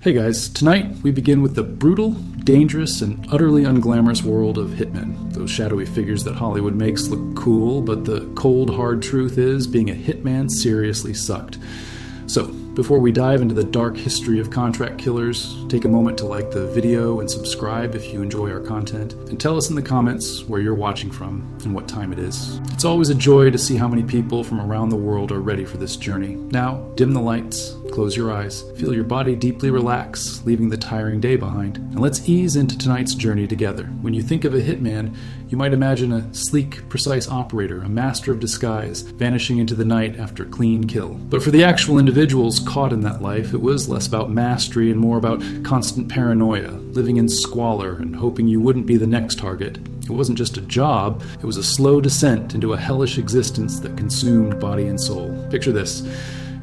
Hey guys, tonight we begin with the brutal, dangerous, and utterly unglamorous world of hitmen. Those shadowy figures that Hollywood makes look cool, but the cold, hard truth is being a hitman seriously sucked. So, before we dive into the dark history of contract killers, take a moment to like the video and subscribe if you enjoy our content, and tell us in the comments where you're watching from and what time it is. It's always a joy to see how many people from around the world are ready for this journey. Now, dim the lights, close your eyes, feel your body deeply relax, leaving the tiring day behind, and let's ease into tonight's journey together. When you think of a hitman, you might imagine a sleek, precise operator, a master of disguise, vanishing into the night after a clean kill. But for the actual individuals caught in that life, it was less about mastery and more about constant paranoia, living in squalor and hoping you wouldn't be the next target. It wasn't just a job, it was a slow descent into a hellish existence that consumed body and soul. Picture this.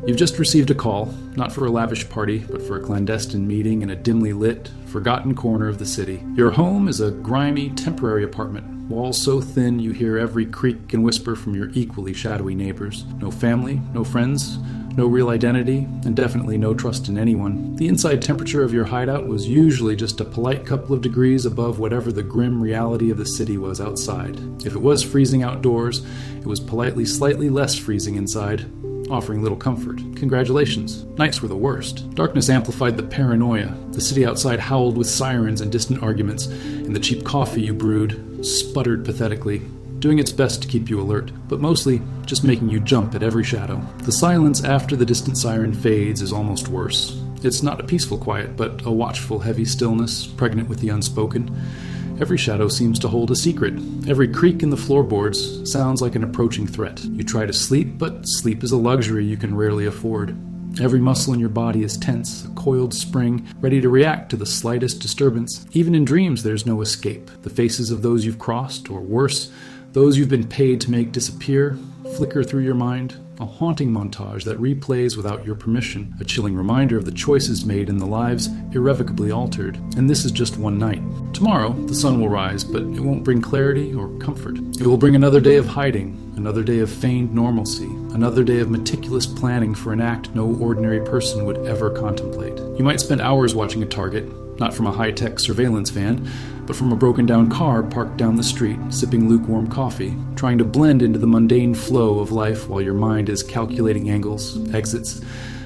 You've just received a call, not for a lavish party, but for a clandestine meeting in a dimly lit, forgotten corner of the city. Your home is a grimy, temporary apartment, walls so thin you hear every creak and whisper from your equally shadowy neighbors. No family, no friends, no real identity, and definitely no trust in anyone. The inside temperature of your hideout was usually just a polite couple of degrees above whatever the grim reality of the city was outside. If it was freezing outdoors, it was politely slightly less freezing inside, offering little comfort. Congratulations. Nights were the worst. Darkness amplified the paranoia. The city outside howled with sirens and distant arguments, and the cheap coffee you brewed sputtered pathetically, doing its best to keep you alert, but mostly just making you jump at every shadow. The silence after the distant siren fades is almost worse. It's not a peaceful quiet, but a watchful, heavy stillness, pregnant with the unspoken. Every shadow seems to hold a secret. Every creak in the floorboards sounds like an approaching threat. You try to sleep, but sleep is a luxury you can rarely afford. Every muscle in your body is tense, a coiled spring, ready to react to the slightest disturbance. Even in dreams, there's no escape. The faces of those you've crossed, or worse, those you've been paid to make disappear, flicker through your mind, a haunting montage that replays without your permission, a chilling reminder of the choices made and the lives irrevocably altered. And this is just one night. Tomorrow, the sun will rise, but it won't bring clarity or comfort. It will bring another day of hiding, another day of feigned normalcy, another day of meticulous planning for an act no ordinary person would ever contemplate. You might spend hours watching a target, not from a high-tech surveillance van, but from a broken-down car parked down the street, sipping lukewarm coffee, trying to blend into the mundane flow of life while your mind is calculating angles, exits,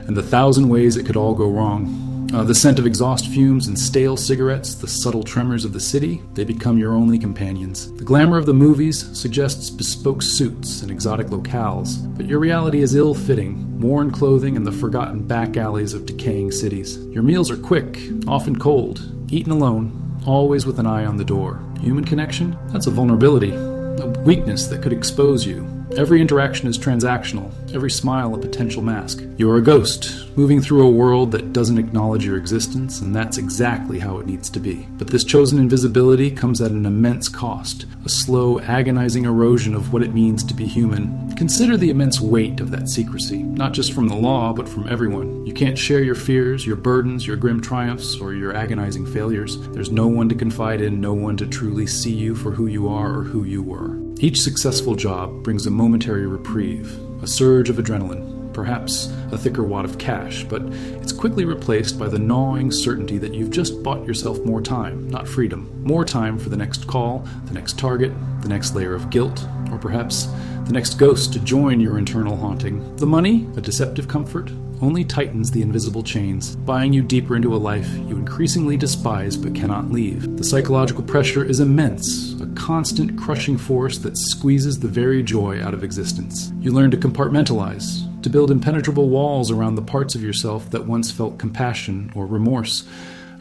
and the thousand ways it could all go wrong. The scent of exhaust fumes and stale cigarettes, the subtle tremors of the city, they become your only companions. The glamour of the movies suggests bespoke suits and exotic locales, but your reality is ill-fitting, worn clothing and the forgotten back alleys of decaying cities. Your meals are quick, often cold, eaten alone, always with an eye on the door. Human connection? That's a vulnerability, a weakness that could expose you. Every interaction is transactional, every smile a potential mask. You're a ghost, moving through a world that doesn't acknowledge your existence, and that's exactly how it needs to be. But this chosen invisibility comes at an immense cost, a slow, agonizing erosion of what it means to be human. Consider the immense weight of that secrecy, not just from the law, but from everyone. You can't share your fears, your burdens, your grim triumphs, or your agonizing failures. There's no one to confide in, no one to truly see you for who you are or who you were. Each successful job brings a momentary reprieve, a surge of adrenaline, perhaps a thicker wad of cash, but it's quickly replaced by the gnawing certainty that you've just bought yourself more time, not freedom. More time for the next call, the next target, the next layer of guilt, or perhaps the next ghost to join your internal haunting. The money, a deceptive comfort, only tightens the invisible chains, buying you deeper into a life you increasingly despise but cannot leave. The psychological pressure is immense, a constant crushing force that squeezes the very joy out of existence. You learn to compartmentalize, to build impenetrable walls around the parts of yourself that once felt compassion or remorse,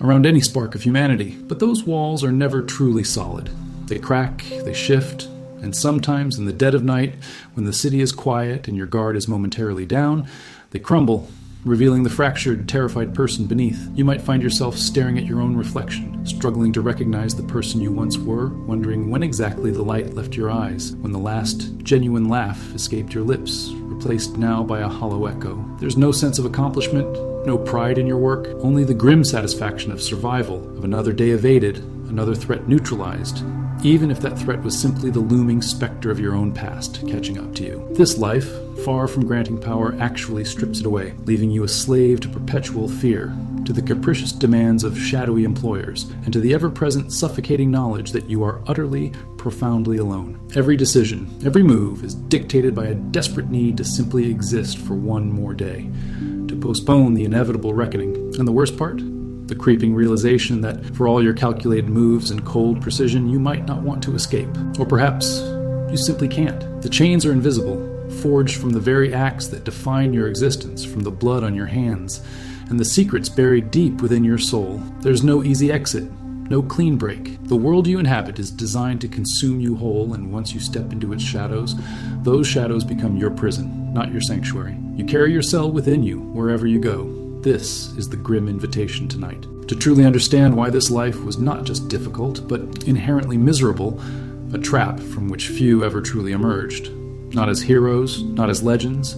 around any spark of humanity. But those walls are never truly solid. They crack, they shift, and sometimes in the dead of night, when the city is quiet and your guard is momentarily down, they crumble, revealing the fractured, terrified person beneath. You might find yourself staring at your own reflection, struggling to recognize the person you once were, wondering when exactly the light left your eyes, when the last genuine laugh escaped your lips, replaced now by a hollow echo. There's no sense of accomplishment, no pride in your work, only the grim satisfaction of survival, of another day evaded, another threat neutralized, even if that threat was simply the looming specter of your own past catching up to you. This life, far from granting power, actually strips it away, leaving you a slave to perpetual fear, to the capricious demands of shadowy employers, and to the ever-present suffocating knowledge that you are utterly, profoundly alone. Every decision, every move is dictated by a desperate need to simply exist for one more day, to postpone the inevitable reckoning. And the worst part? The creeping realization that for all your calculated moves and cold precision, you might not want to escape. Or perhaps you simply can't. The chains are invisible, forged from the very acts that define your existence, from the blood on your hands, and the secrets buried deep within your soul. There's no easy exit, no clean break. The world you inhabit is designed to consume you whole, and once you step into its shadows, those shadows become your prison, not your sanctuary. You carry your cell within you, wherever you go. This is the grim invitation tonight. To truly understand why this life was not just difficult, but inherently miserable, a trap from which few ever truly emerged. Not as heroes, not as legends,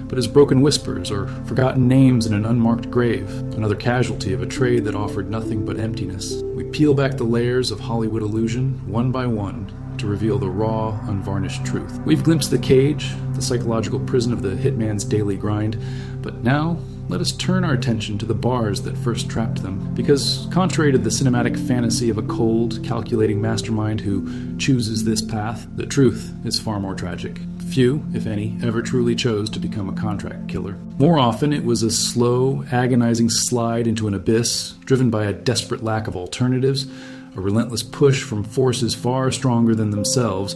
but as broken whispers or forgotten names in an unmarked grave, another casualty of a trade that offered nothing but emptiness. We peel back the layers of Hollywood illusion, one by one, to reveal the raw, unvarnished truth. We've glimpsed the cage, the psychological prison of the hitman's daily grind, but now let us turn our attention to the bars that first trapped them. Because contrary to the cinematic fantasy of a cold, calculating mastermind who chooses this path, the truth is far more tragic. Few, if any, ever truly chose to become a contract killer. More often, it was a slow, agonizing slide into an abyss, driven by a desperate lack of alternatives, a relentless push from forces far stronger than themselves,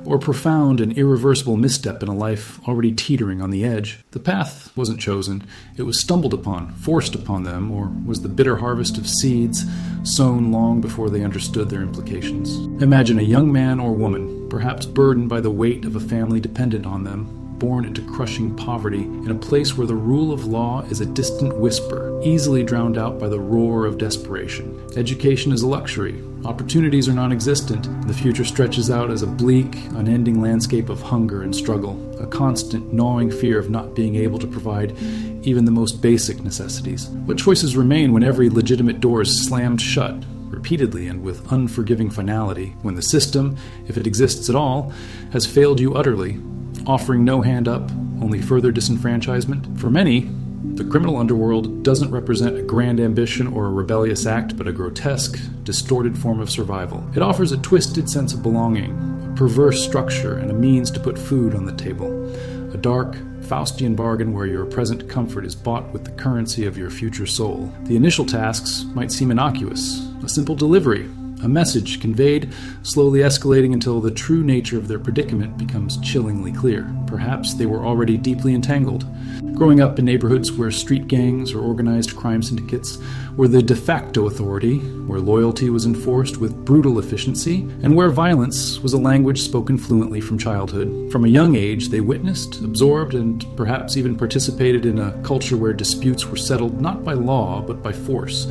or profound and irreversible misstep in a life already teetering on the edge. The path wasn't chosen. It was stumbled upon, forced upon them, or was the bitter harvest of seeds sown long before they understood their implications. Imagine a young man or woman, perhaps burdened by the weight of a family dependent on them, born into crushing poverty in a place where the rule of law is a distant whisper, easily drowned out by the roar of desperation. Education is a luxury. Opportunities are non-existent. The future stretches out as a bleak, unending landscape of hunger and struggle, a constant gnawing fear of not being able to provide even the most basic necessities. What choices remain when every legitimate door is slammed shut, repeatedly and with unforgiving finality, when the system, if it exists at all, has failed you utterly, offering no hand up, only further disenfranchisement? For many, the criminal underworld doesn't represent a grand ambition or a rebellious act, but a grotesque, distorted form of survival. It offers a twisted sense of belonging, a perverse structure, and a means to put food on the table. A dark, Faustian bargain where your present comfort is bought with the currency of your future soul. The initial tasks might seem innocuous, a simple delivery, a message conveyed, slowly escalating until the true nature of their predicament becomes chillingly clear. Perhaps they were already deeply entangled. Growing up in neighborhoods where street gangs or organized crime syndicates were the de facto authority, where loyalty was enforced with brutal efficiency, and where violence was a language spoken fluently from childhood. From a young age, they witnessed, absorbed, and perhaps even participated in a culture where disputes were settled not by law, but by force,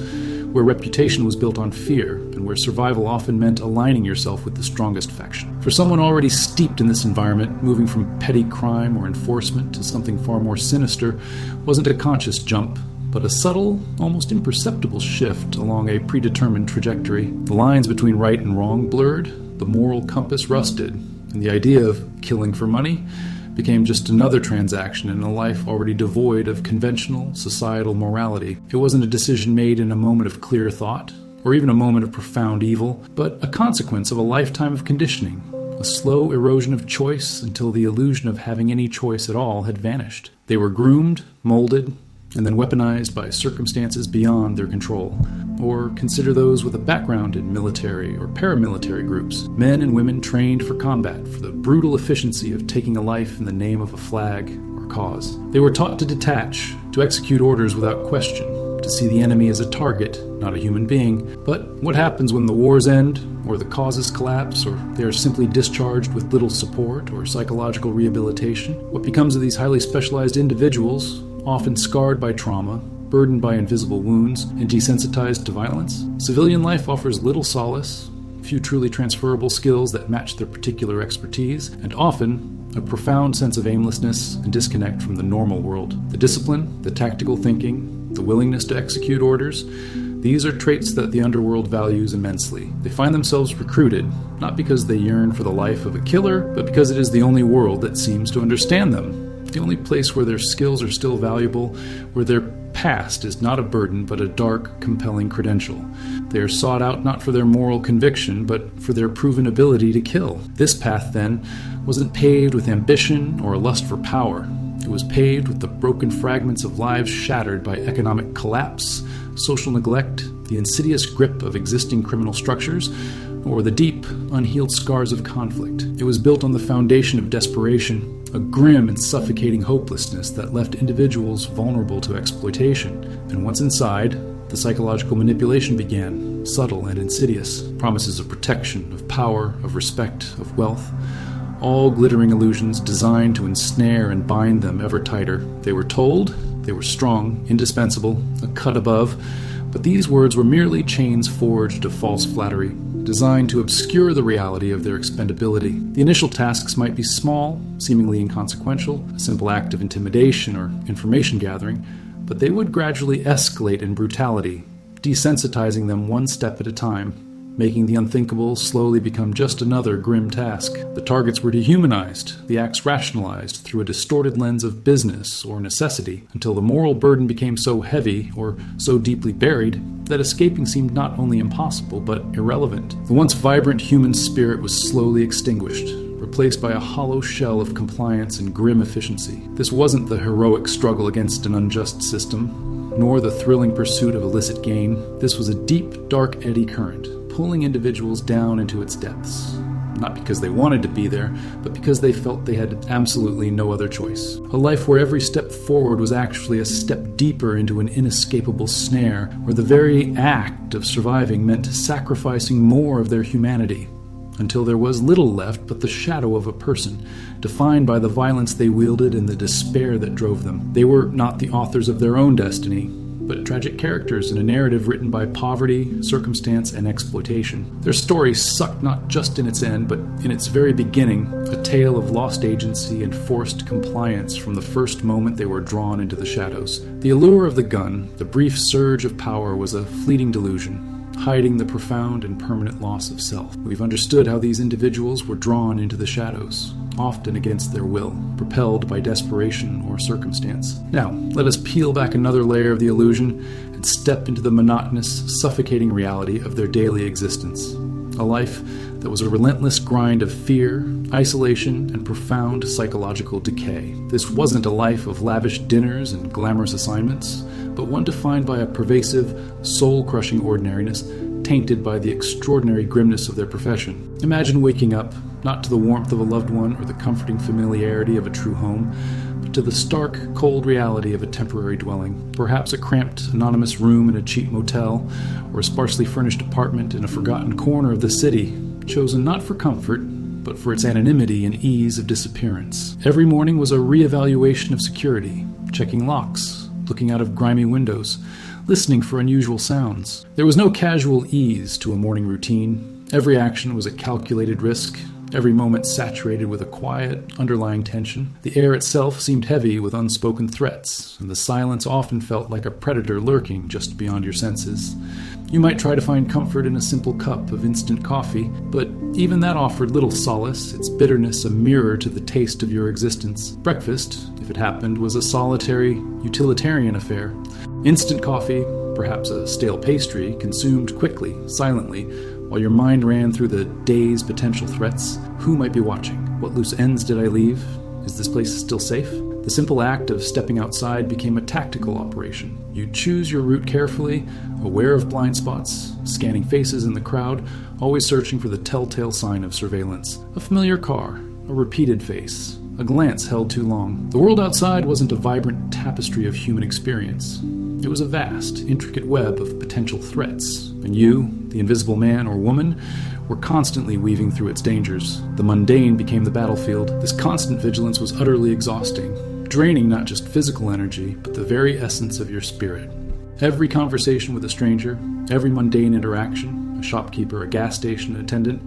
where reputation was built on fear, and where survival often meant aligning yourself with the strongest faction. For someone already steeped in this environment, moving from petty crime or enforcement to something far more sinister wasn't a conscious jump, but a subtle, almost imperceptible shift along a predetermined trajectory. The lines between right and wrong blurred, the moral compass rusted, and the idea of killing for money became just another transaction in a life already devoid of conventional societal morality. It wasn't a decision made in a moment of clear thought, or even a moment of profound evil, but a consequence of a lifetime of conditioning, a slow erosion of choice until the illusion of having any choice at all had vanished. They were groomed, molded, and then weaponized by circumstances beyond their control. Or consider those with a background in military or paramilitary groups, men and women trained for combat, for the brutal efficiency of taking a life in the name of a flag or cause. They were taught to detach, to execute orders without question, to see the enemy as a target, not a human being. But what happens when the wars end, or the causes collapse, or they are simply discharged with little support or psychological rehabilitation? What becomes of these highly specialized individuals, often scarred by trauma, burdened by invisible wounds, and desensitized to violence? Civilian life offers little solace, few truly transferable skills that match their particular expertise, and often a profound sense of aimlessness and disconnect from the normal world. The discipline, the tactical thinking, the willingness to execute orders, these are traits that the underworld values immensely. They find themselves recruited, not because they yearn for the life of a killer, but because it is the only world that seems to understand them. The only place where their skills are still valuable, where their past is not a burden but a dark, compelling credential. They are sought out not for their moral conviction, but for their proven ability to kill. This path, then, wasn't paved with ambition or a lust for power. It was paved with the broken fragments of lives shattered by economic collapse, social neglect, the insidious grip of existing criminal structures, or the deep, unhealed scars of conflict. It was built on the foundation of desperation, a grim and suffocating hopelessness that left individuals vulnerable to exploitation. And once inside, the psychological manipulation began, subtle and insidious. Promises of protection, of power, of respect, of wealth. All glittering illusions designed to ensnare and bind them ever tighter. They were told they were strong, indispensable, a cut above, but these words were merely chains forged of false flattery, designed to obscure the reality of their expendability. The initial tasks might be small, seemingly inconsequential, a simple act of intimidation or information gathering, but they would gradually escalate in brutality, desensitizing them one step at a time, making the unthinkable slowly become just another grim task. The targets were dehumanized, the acts rationalized through a distorted lens of business or necessity, until the moral burden became so heavy or so deeply buried that escaping seemed not only impossible but irrelevant. The once vibrant human spirit was slowly extinguished, replaced by a hollow shell of compliance and grim efficiency. This wasn't the heroic struggle against an unjust system, nor the thrilling pursuit of illicit gain. This was a deep, dark eddy current, pulling individuals down into its depths. Not because they wanted to be there, but because they felt they had absolutely no other choice. A life where every step forward was actually a step deeper into an inescapable snare, where the very act of surviving meant sacrificing more of their humanity, until there was little left but the shadow of a person, defined by the violence they wielded and the despair that drove them. They were not the authors of their own destiny, but tragic characters in a narrative written by poverty, circumstance, and exploitation. Their story sucked not just in its end, but in its very beginning, a tale of lost agency and forced compliance from the first moment they were drawn into the shadows. The allure of the gun, the brief surge of power, was a fleeting delusion, hiding the profound and permanent loss of self. We've understood how these individuals were drawn into the shadows, often against their will, propelled by desperation or circumstance. Now, let us peel back another layer of the illusion and step into the monotonous, suffocating reality of their daily existence. A life that was a relentless grind of fear, isolation, and profound psychological decay. This wasn't a life of lavish dinners and glamorous assignments, but one defined by a pervasive, soul-crushing ordinariness, tainted by the extraordinary grimness of their profession. Imagine waking up, not to the warmth of a loved one or the comforting familiarity of a true home, but to the stark, cold reality of a temporary dwelling. Perhaps a cramped, anonymous room in a cheap motel, or a sparsely furnished apartment in a forgotten corner of the city, chosen not for comfort, but for its anonymity and ease of disappearance. Every morning was a reevaluation of security, checking locks, looking out of grimy windows, listening for unusual sounds. There was no casual ease to a morning routine. Every action was a calculated risk, every moment saturated with a quiet, underlying tension. The air itself seemed heavy with unspoken threats, and the silence often felt like a predator lurking just beyond your senses. You might try to find comfort in a simple cup of instant coffee, but even that offered little solace, its bitterness a mirror to the taste of your existence. Breakfast, if it happened, was a solitary, utilitarian affair. Instant coffee, perhaps a stale pastry, consumed quickly, silently, while your mind ran through the day's potential threats. Who might be watching? What loose ends did I leave? Is this place still safe? The simple act of stepping outside became a tactical operation. You choose your route carefully, aware of blind spots, scanning faces in the crowd, always searching for the telltale sign of surveillance. A familiar car, a repeated face, a glance held too long. The world outside wasn't a vibrant tapestry of human experience. It was a vast, intricate web of potential threats, and you, the invisible man or woman, were constantly weaving through its dangers. The mundane became the battlefield. This constant vigilance was utterly exhausting, draining not just physical energy, but the very essence of your spirit. Every conversation with a stranger, every mundane interaction, a shopkeeper, a gas station attendant,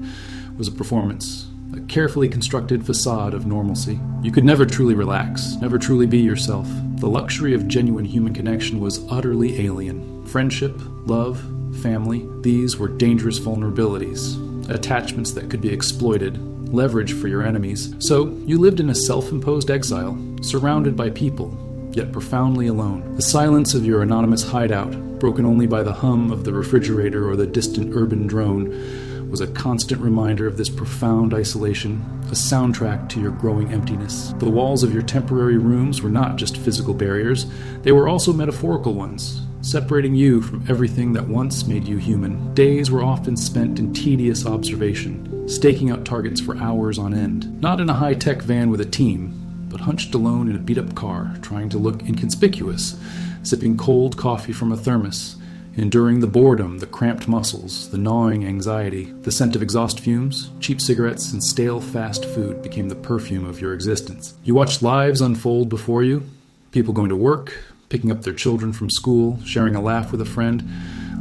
was a performance, a carefully constructed facade of normalcy. You could never truly relax, never truly be yourself. The luxury of genuine human connection was utterly alien. Friendship, love, family, these were dangerous vulnerabilities, attachments that could be exploited, leverage for your enemies. So you lived in a self-imposed exile, surrounded by people, yet profoundly alone. The silence of your anonymous hideout, broken only by the hum of the refrigerator or the distant urban drone, was a constant reminder of this profound isolation, a soundtrack to your growing emptiness. The walls of your temporary rooms were not just physical barriers, they were also metaphorical ones, separating you from everything that once made you human. Days were often spent in tedious observation, staking out targets for hours on end. Not in a high-tech van with a team, but hunched alone in a beat-up car, trying to look inconspicuous, sipping cold coffee from a thermos, enduring the boredom, the cramped muscles, the gnawing anxiety. The scent of exhaust fumes, cheap cigarettes, and stale fast food became the perfume of your existence. You watched lives unfold before you, people going to work, picking up their children from school, sharing a laugh with a friend,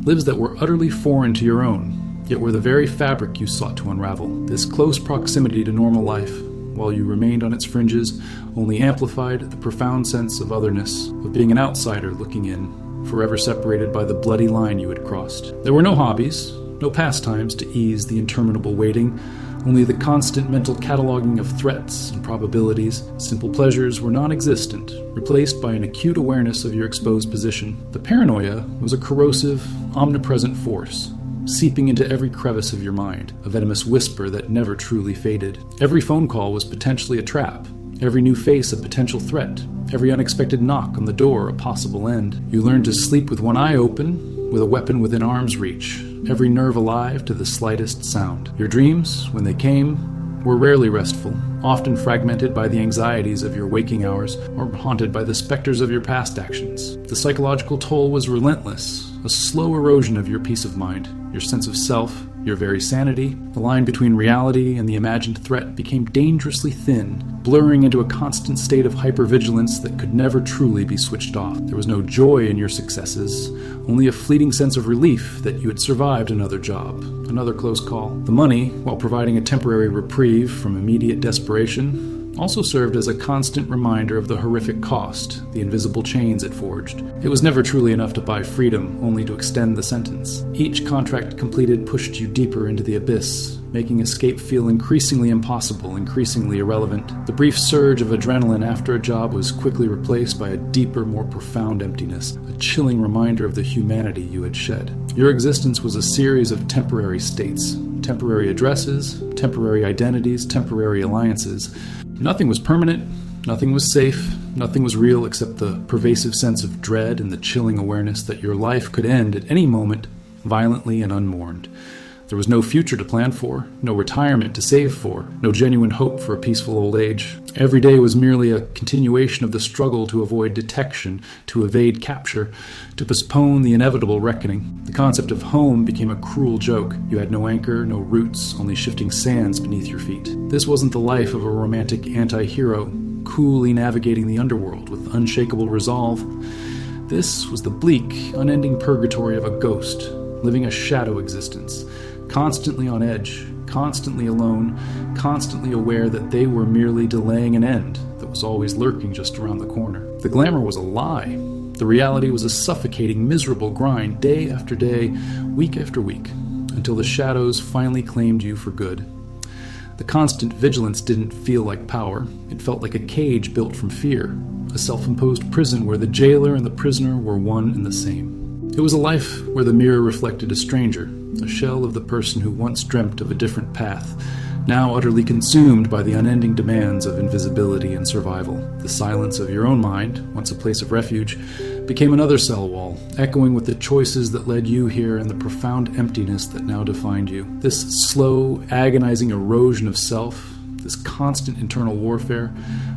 lives that were utterly foreign to your own, yet were the very fabric you sought to unravel. This close proximity to normal life, while you remained on its fringes, only amplified the profound sense of otherness, of being an outsider looking in, forever separated by the bloody line you had crossed. There were no hobbies, no pastimes to ease the interminable waiting, only the constant mental cataloging of threats and probabilities. Simple pleasures were non-existent, replaced by an acute awareness of your exposed position. The paranoia was a corrosive, omnipresent force, seeping into every crevice of your mind, a venomous whisper that never truly faded. Every phone call was potentially a trap, every new face a potential threat, every unexpected knock on the door a possible end. You learned to sleep with one eye open, with a weapon within arm's reach, every nerve alive to the slightest sound. Your dreams, when they came, were rarely restful, often fragmented by the anxieties of your waking hours or haunted by the specters of your past actions. The psychological toll was relentless, a slow erosion of your peace of mind, your sense of self, your very sanity. The line between reality and the imagined threat became dangerously thin, blurring into a constant state of hypervigilance that could never truly be switched off. There was no joy in your successes, only a fleeting sense of relief that you had survived another job, another close call. The money, while providing a temporary reprieve from immediate desperation, also served as a constant reminder of the horrific cost, the invisible chains it forged. It was never truly enough to buy freedom, only to extend the sentence. Each contract completed pushed you deeper into the abyss, making escape feel increasingly impossible, increasingly irrelevant. The brief surge of adrenaline after a job was quickly replaced by a deeper, more profound emptiness, a chilling reminder of the humanity you had shed. Your existence was a series of temporary states, temporary addresses, temporary identities, temporary alliances. Nothing was permanent, nothing was safe, nothing was real except the pervasive sense of dread and the chilling awareness that your life could end at any moment, violently and unmourned. There was no future to plan for, no retirement to save for, no genuine hope for a peaceful old age. Every day was merely a continuation of the struggle to avoid detection, to evade capture, to postpone the inevitable reckoning. The concept of home became a cruel joke. You had no anchor, no roots, only shifting sands beneath your feet. This wasn't the life of a romantic anti-hero, coolly navigating the underworld with unshakable resolve. This was the bleak, unending purgatory of a ghost, living a shadow existence, constantly on edge, constantly alone, constantly aware that they were merely delaying an end that was always lurking just around the corner. The glamour was a lie. The reality was a suffocating, miserable grind, day after day, week after week, until the shadows finally claimed you for good. The constant vigilance didn't feel like power. It felt like a cage built from fear, a self-imposed prison where the jailer and the prisoner were one and the same. It was a life where the mirror reflected a stranger, a shell of the person who once dreamt of a different path, now utterly consumed by the unending demands of invisibility and survival. The silence of your own mind, once a place of refuge, became another cell wall, echoing with the choices that led you here and the profound emptiness that now defined you. This slow, agonizing erosion of self, this constant internal warfare,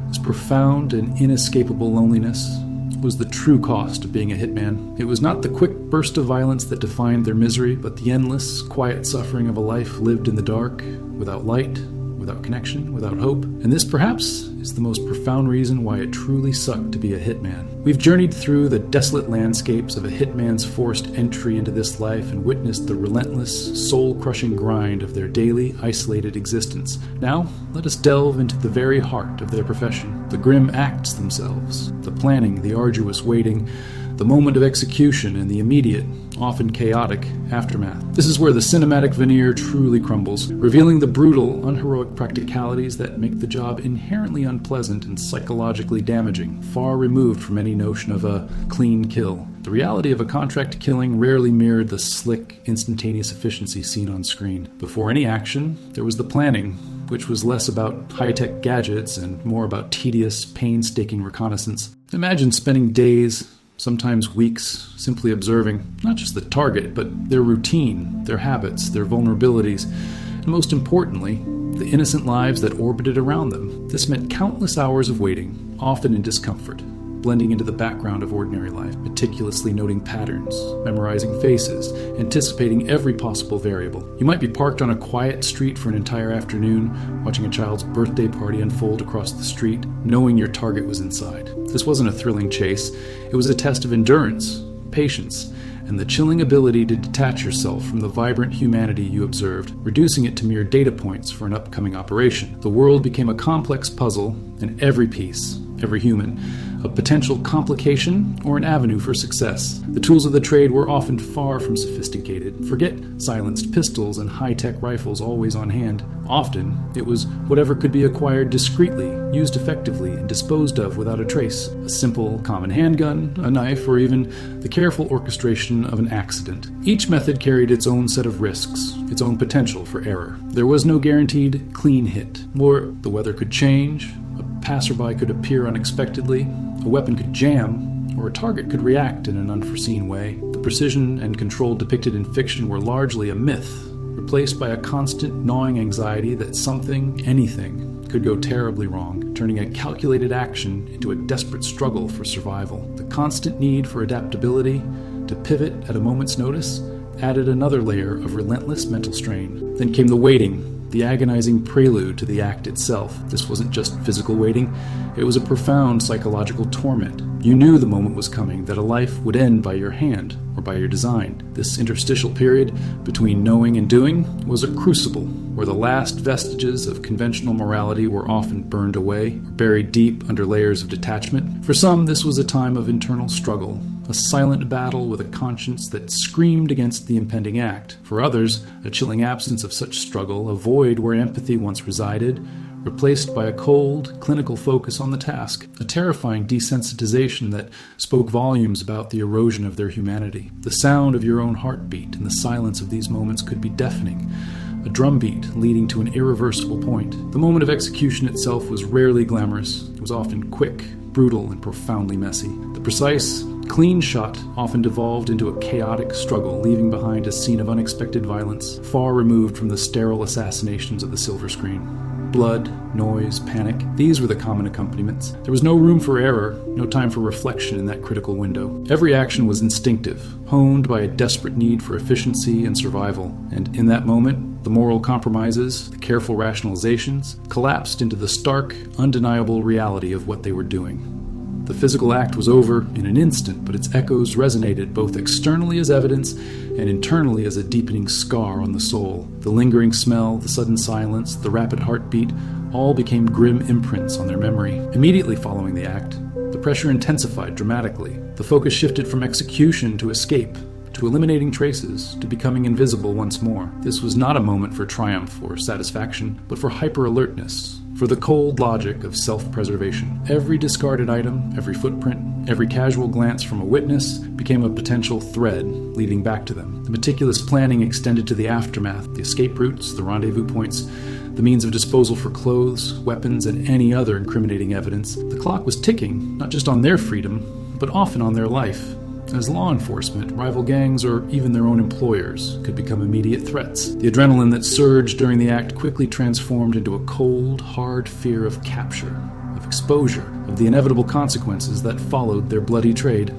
this profound and inescapable loneliness, was the true cost of being a hitman. It was not the quick burst of violence that defined their misery, but the endless, quiet suffering of a life lived in the dark, without light, without connection, without hope. And this, perhaps, is the most profound reason why it truly sucked to be a hitman. We've journeyed through the desolate landscapes of a hitman's forced entry into this life and witnessed the relentless, soul-crushing grind of their daily, isolated existence. Now, let us delve into the very heart of their profession, the grim acts themselves, the planning, the arduous waiting, the moment of execution and the immediate, often chaotic, aftermath. This is where the cinematic veneer truly crumbles, revealing the brutal, unheroic practicalities that make the job inherently unpleasant and psychologically damaging, far removed from any notion of a clean kill. The reality of a contract killing rarely mirrored the slick, instantaneous efficiency seen on screen. Before any action, there was the planning, which was less about high-tech gadgets and more about tedious, painstaking reconnaissance. Imagine spending days, sometimes weeks, simply observing not just the target, but their routine, their habits, their vulnerabilities, and most importantly, the innocent lives that orbited around them. This meant countless hours of waiting, often in discomfort, blending into the background of ordinary life, meticulously noting patterns, memorizing faces, anticipating every possible variable. You might be parked on a quiet street for an entire afternoon, watching a child's birthday party unfold across the street, knowing your target was inside. This wasn't a thrilling chase. It was a test of endurance, patience, and the chilling ability to detach yourself from the vibrant humanity you observed, reducing it to mere data points for an upcoming operation. The world became a complex puzzle, and every piece, every human, a potential complication or an avenue for success. The tools of the trade were often far from sophisticated. Forget silenced pistols and high-tech rifles always on hand. Often, it was whatever could be acquired discreetly, used effectively, and disposed of without a trace. A simple, common handgun, a knife, or even the careful orchestration of an accident. Each method carried its own set of risks, its own potential for error. There was no guaranteed clean hit. Or the weather could change, a passerby could appear unexpectedly, a weapon could jam, or a target could react in an unforeseen way. The precision and control depicted in fiction were largely a myth, replaced by a constant gnawing anxiety that something, anything, could go terribly wrong, turning a calculated action into a desperate struggle for survival. The constant need for adaptability, to pivot at a moment's notice, added another layer of relentless mental strain. Then came the waiting, the agonizing prelude to the act itself. This wasn't just physical waiting, it was a profound psychological torment. You knew the moment was coming, that a life would end by your hand or by your design. This interstitial period between knowing and doing was a crucible where the last vestiges of conventional morality were often burned away or buried deep under layers of detachment. For some, this was a time of internal struggle, a silent battle with a conscience that screamed against the impending act. For others, a chilling absence of such struggle, a void where empathy once resided, replaced by a cold, clinical focus on the task, a terrifying desensitization that spoke volumes about the erosion of their humanity. The sound of your own heartbeat in the silence of these moments could be deafening, a drumbeat leading to an irreversible point. The moment of execution itself was rarely glamorous. It was often quick, brutal, and profoundly messy. The precise, clean shot often devolved into a chaotic struggle, leaving behind a scene of unexpected violence, far removed from the sterile assassinations of the silver screen. Blood, noise, panic, these were the common accompaniments. There was no room for error, no time for reflection in that critical window. Every action was instinctive, honed by a desperate need for efficiency and survival. And in that moment, the moral compromises, the careful rationalizations, collapsed into the stark, undeniable reality of what they were doing. The physical act was over in an instant, but its echoes resonated both externally as evidence and internally as a deepening scar on the soul. The lingering smell, the sudden silence, the rapid heartbeat, all became grim imprints on their memory. Immediately following the act, the pressure intensified dramatically. The focus shifted from execution to escape, to eliminating traces, to becoming invisible once more. This was not a moment for triumph or satisfaction, but for hyper-alertness, for the cold logic of self-preservation. Every discarded item, every footprint, every casual glance from a witness became a potential thread leading back to them. The meticulous planning extended to the aftermath, the escape routes, the rendezvous points, the means of disposal for clothes, weapons, and any other incriminating evidence. The clock was ticking, not just on their freedom, but often on their life. As law enforcement, rival gangs, or even their own employers could become immediate threats. The adrenaline that surged during the act quickly transformed into a cold, hard fear of capture, of exposure, of the inevitable consequences that followed their bloody trade.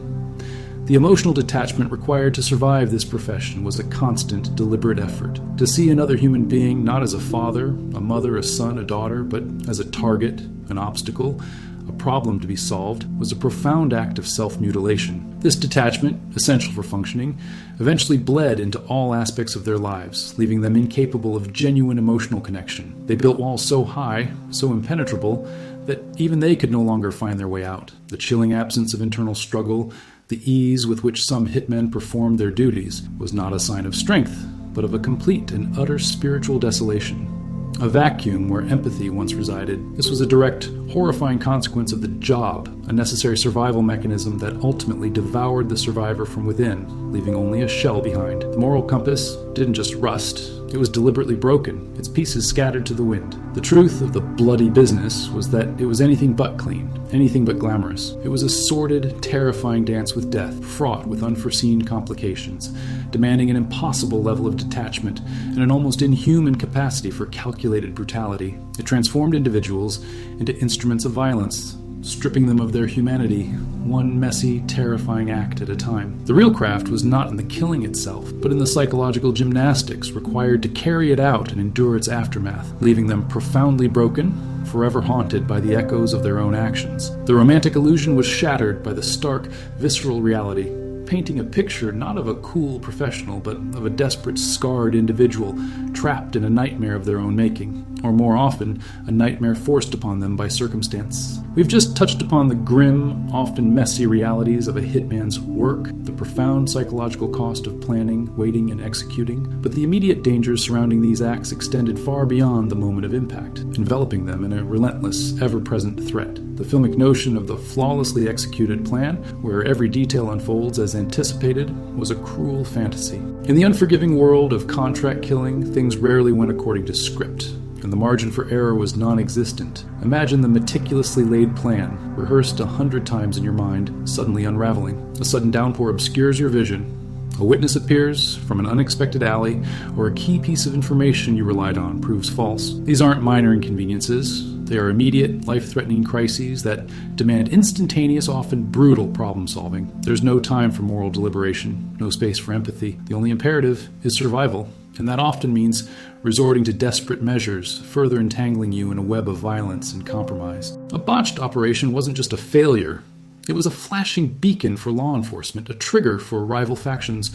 The emotional detachment required to survive this profession was a constant, deliberate effort. To see another human being not as a father, a mother, a son, a daughter, but as a target, an obstacle, a problem to be solved, was a profound act of self-mutilation. This detachment, essential for functioning, eventually bled into all aspects of their lives, leaving them incapable of genuine emotional connection. They built walls so high, so impenetrable, that even they could no longer find their way out. The chilling absence of internal struggle, The ease with which some hitmen performed their duties was not a sign of strength, but of a complete and utter spiritual desolation. A vacuum where empathy once resided. This was a direct, horrifying consequence of the job, a necessary survival mechanism that ultimately devoured the survivor from within, leaving only a shell behind. The moral compass didn't just rust, it was deliberately broken, its pieces scattered to the wind. The truth of the bloody business was that it was anything but clean, anything but glamorous. It was a sordid, terrifying dance with death, fraught with unforeseen complications, demanding an impossible level of detachment and an almost inhuman capacity for calculated brutality. It transformed individuals into instruments of violence, stripping them of their humanity, one messy, terrifying act at a time. The real craft was not in the killing itself, but in the psychological gymnastics required to carry it out and endure its aftermath, leaving them profoundly broken, forever haunted by the echoes of their own actions. The romantic illusion was shattered by the stark, visceral reality, painting a picture not of a cool professional, but of a desperate, scarred individual trapped in a nightmare of their own making, or more often, a nightmare forced upon them by circumstance. We've just touched upon the grim, often messy realities of a hitman's work, the profound psychological cost of planning, waiting, and executing, but the immediate dangers surrounding these acts extended far beyond the moment of impact, enveloping them in a relentless, ever-present threat. The filmic notion of the flawlessly executed plan, where every detail unfolds as anticipated, was a cruel fantasy. In the unforgiving world of contract killing, things rarely went according to script, and the margin for error was non-existent. Imagine the meticulously laid plan, rehearsed 100 times in your mind, suddenly unraveling. A sudden downpour obscures your vision. A witness appears from an unexpected alley, or a key piece of information you relied on proves false. These aren't minor inconveniences. They are immediate, life-threatening crises that demand instantaneous, often brutal problem-solving. There's no time for moral deliberation, no space for empathy. The only imperative is survival, and that often means resorting to desperate measures, further entangling you in a web of violence and compromise. A botched operation wasn't just a failure. It was a flashing beacon for law enforcement, a trigger for rival factions,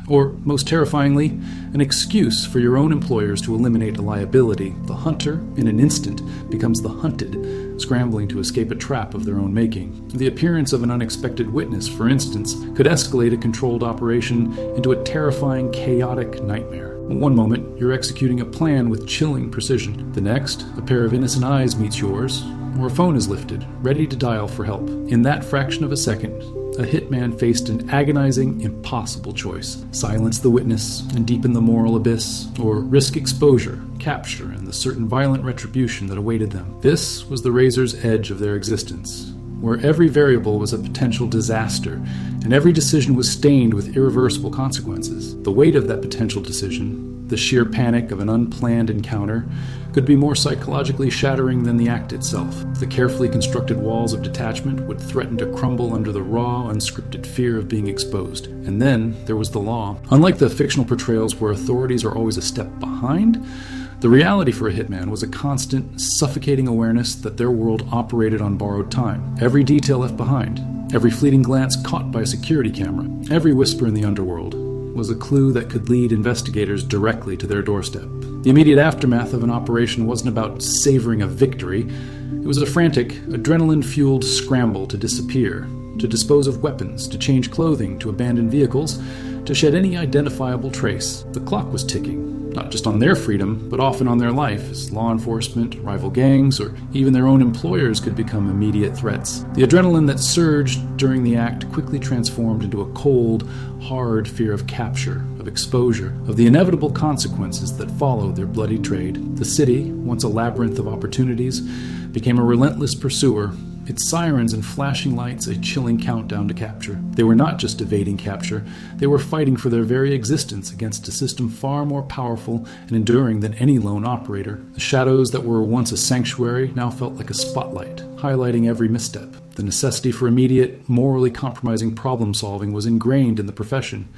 or, most terrifyingly, an excuse for your own employers to eliminate a liability. The hunter, in an instant, becomes the hunted, scrambling to escape a trap of their own making. The appearance of an unexpected witness, for instance, could escalate a controlled operation into a terrifying, chaotic nightmare. One moment, you're executing a plan with chilling precision. The next, a pair of innocent eyes meets yours, or a phone is lifted, ready to dial for help. In that fraction of a second, a hitman faced an agonizing, impossible choice. Silence the witness and deepen the moral abyss, or risk exposure, capture, and the certain violent retribution that awaited them. This was the razor's edge of their existence, where every variable was a potential disaster, and every decision was stained with irreversible consequences. The weight of that potential decision, the sheer panic of an unplanned encounter, could be more psychologically shattering than the act itself. The carefully constructed walls of detachment would threaten to crumble under the raw, unscripted fear of being exposed. And then there was the law. Unlike the fictional portrayals where authorities are always a step behind, the reality for a hitman was a constant, suffocating awareness that their world operated on borrowed time. Every detail left behind, every fleeting glance caught by a security camera, every whisper in the underworld was a clue that could lead investigators directly to their doorstep. The immediate aftermath of an operation wasn't about savoring a victory. It was a frantic, adrenaline-fueled scramble to disappear, to dispose of weapons, to change clothing, to abandon vehicles, to shed any identifiable trace. The clock was ticking, not just on their freedom, but often on their life, as law enforcement, rival gangs, or even their own employers could become immediate threats. The adrenaline that surged during the act quickly transformed into a cold, hard fear of capture, of exposure, of the inevitable consequences that followed their bloody trade. The city, once a labyrinth of opportunities, became a relentless pursuer, its sirens and flashing lights a chilling countdown to capture. They were not just evading capture, they were fighting for their very existence against a system far more powerful and enduring than any lone operator. The shadows that were once a sanctuary now felt like a spotlight, highlighting every misstep. The necessity for immediate, morally compromising problem-solving was ingrained in the profession.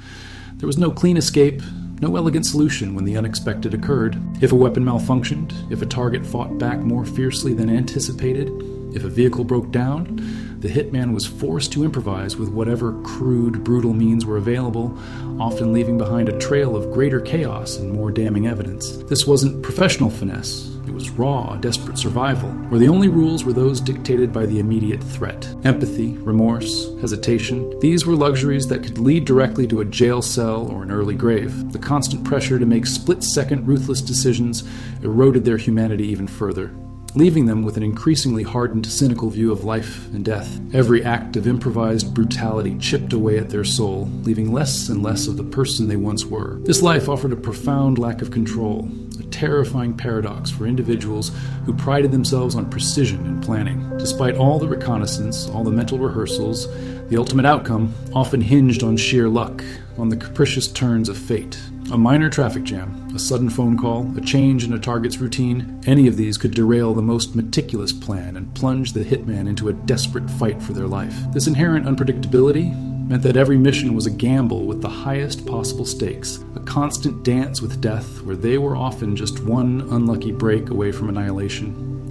There was no clean escape, no elegant solution when the unexpected occurred. If a weapon malfunctioned, if a target fought back more fiercely than anticipated, if a vehicle broke down, the hitman was forced to improvise with whatever crude, brutal means were available, often leaving behind a trail of greater chaos and more damning evidence. This wasn't professional finesse. It was raw, desperate survival, where the only rules were those dictated by the immediate threat. Empathy, remorse, hesitation, these were luxuries that could lead directly to a jail cell or an early grave. The constant pressure to make split-second, ruthless decisions eroded their humanity even further, leaving them with an increasingly hardened, cynical view of life and death. Every act of improvised brutality chipped away at their soul, leaving less and less of the person they once were. This life offered a profound lack of control, a terrifying paradox for individuals who prided themselves on precision and planning. Despite all the reconnaissance, all the mental rehearsals, the ultimate outcome often hinged on sheer luck, on the capricious turns of fate. A minor traffic jam, a sudden phone call, a change in a target's routine, any of these could derail the most meticulous plan and plunge the hitman into a desperate fight for their life. This inherent unpredictability meant that every mission was a gamble with the highest possible stakes, a constant dance with death where they were often just one unlucky break away from annihilation.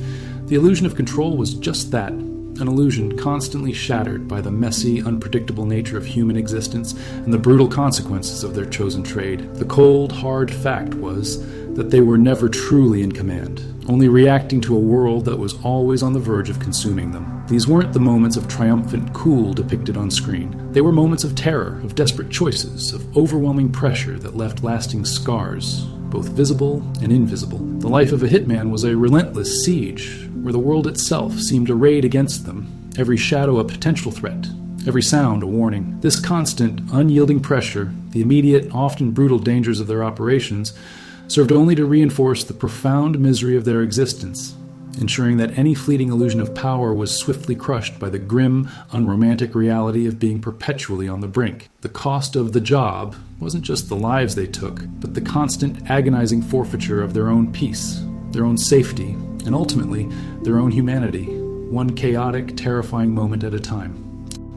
The illusion of control was just that, an illusion constantly shattered by the messy, unpredictable nature of human existence and the brutal consequences of their chosen trade. The cold, hard fact was that they were never truly in command, only reacting to a world that was always on the verge of consuming them. These weren't the moments of triumphant cool depicted on screen. They were moments of terror, of desperate choices, of overwhelming pressure that left lasting scars, both visible and invisible. The life of a hitman was a relentless siege, where the world itself seemed arrayed against them, every shadow a potential threat, every sound a warning. This constant, unyielding pressure, the immediate, often brutal dangers of their operations, served only to reinforce the profound misery of their existence, ensuring that any fleeting illusion of power was swiftly crushed by the grim, unromantic reality of being perpetually on the brink. The cost of the job wasn't just the lives they took, but the constant, agonizing forfeiture of their own peace, their own safety, and ultimately, their own humanity, one chaotic, terrifying moment at a time.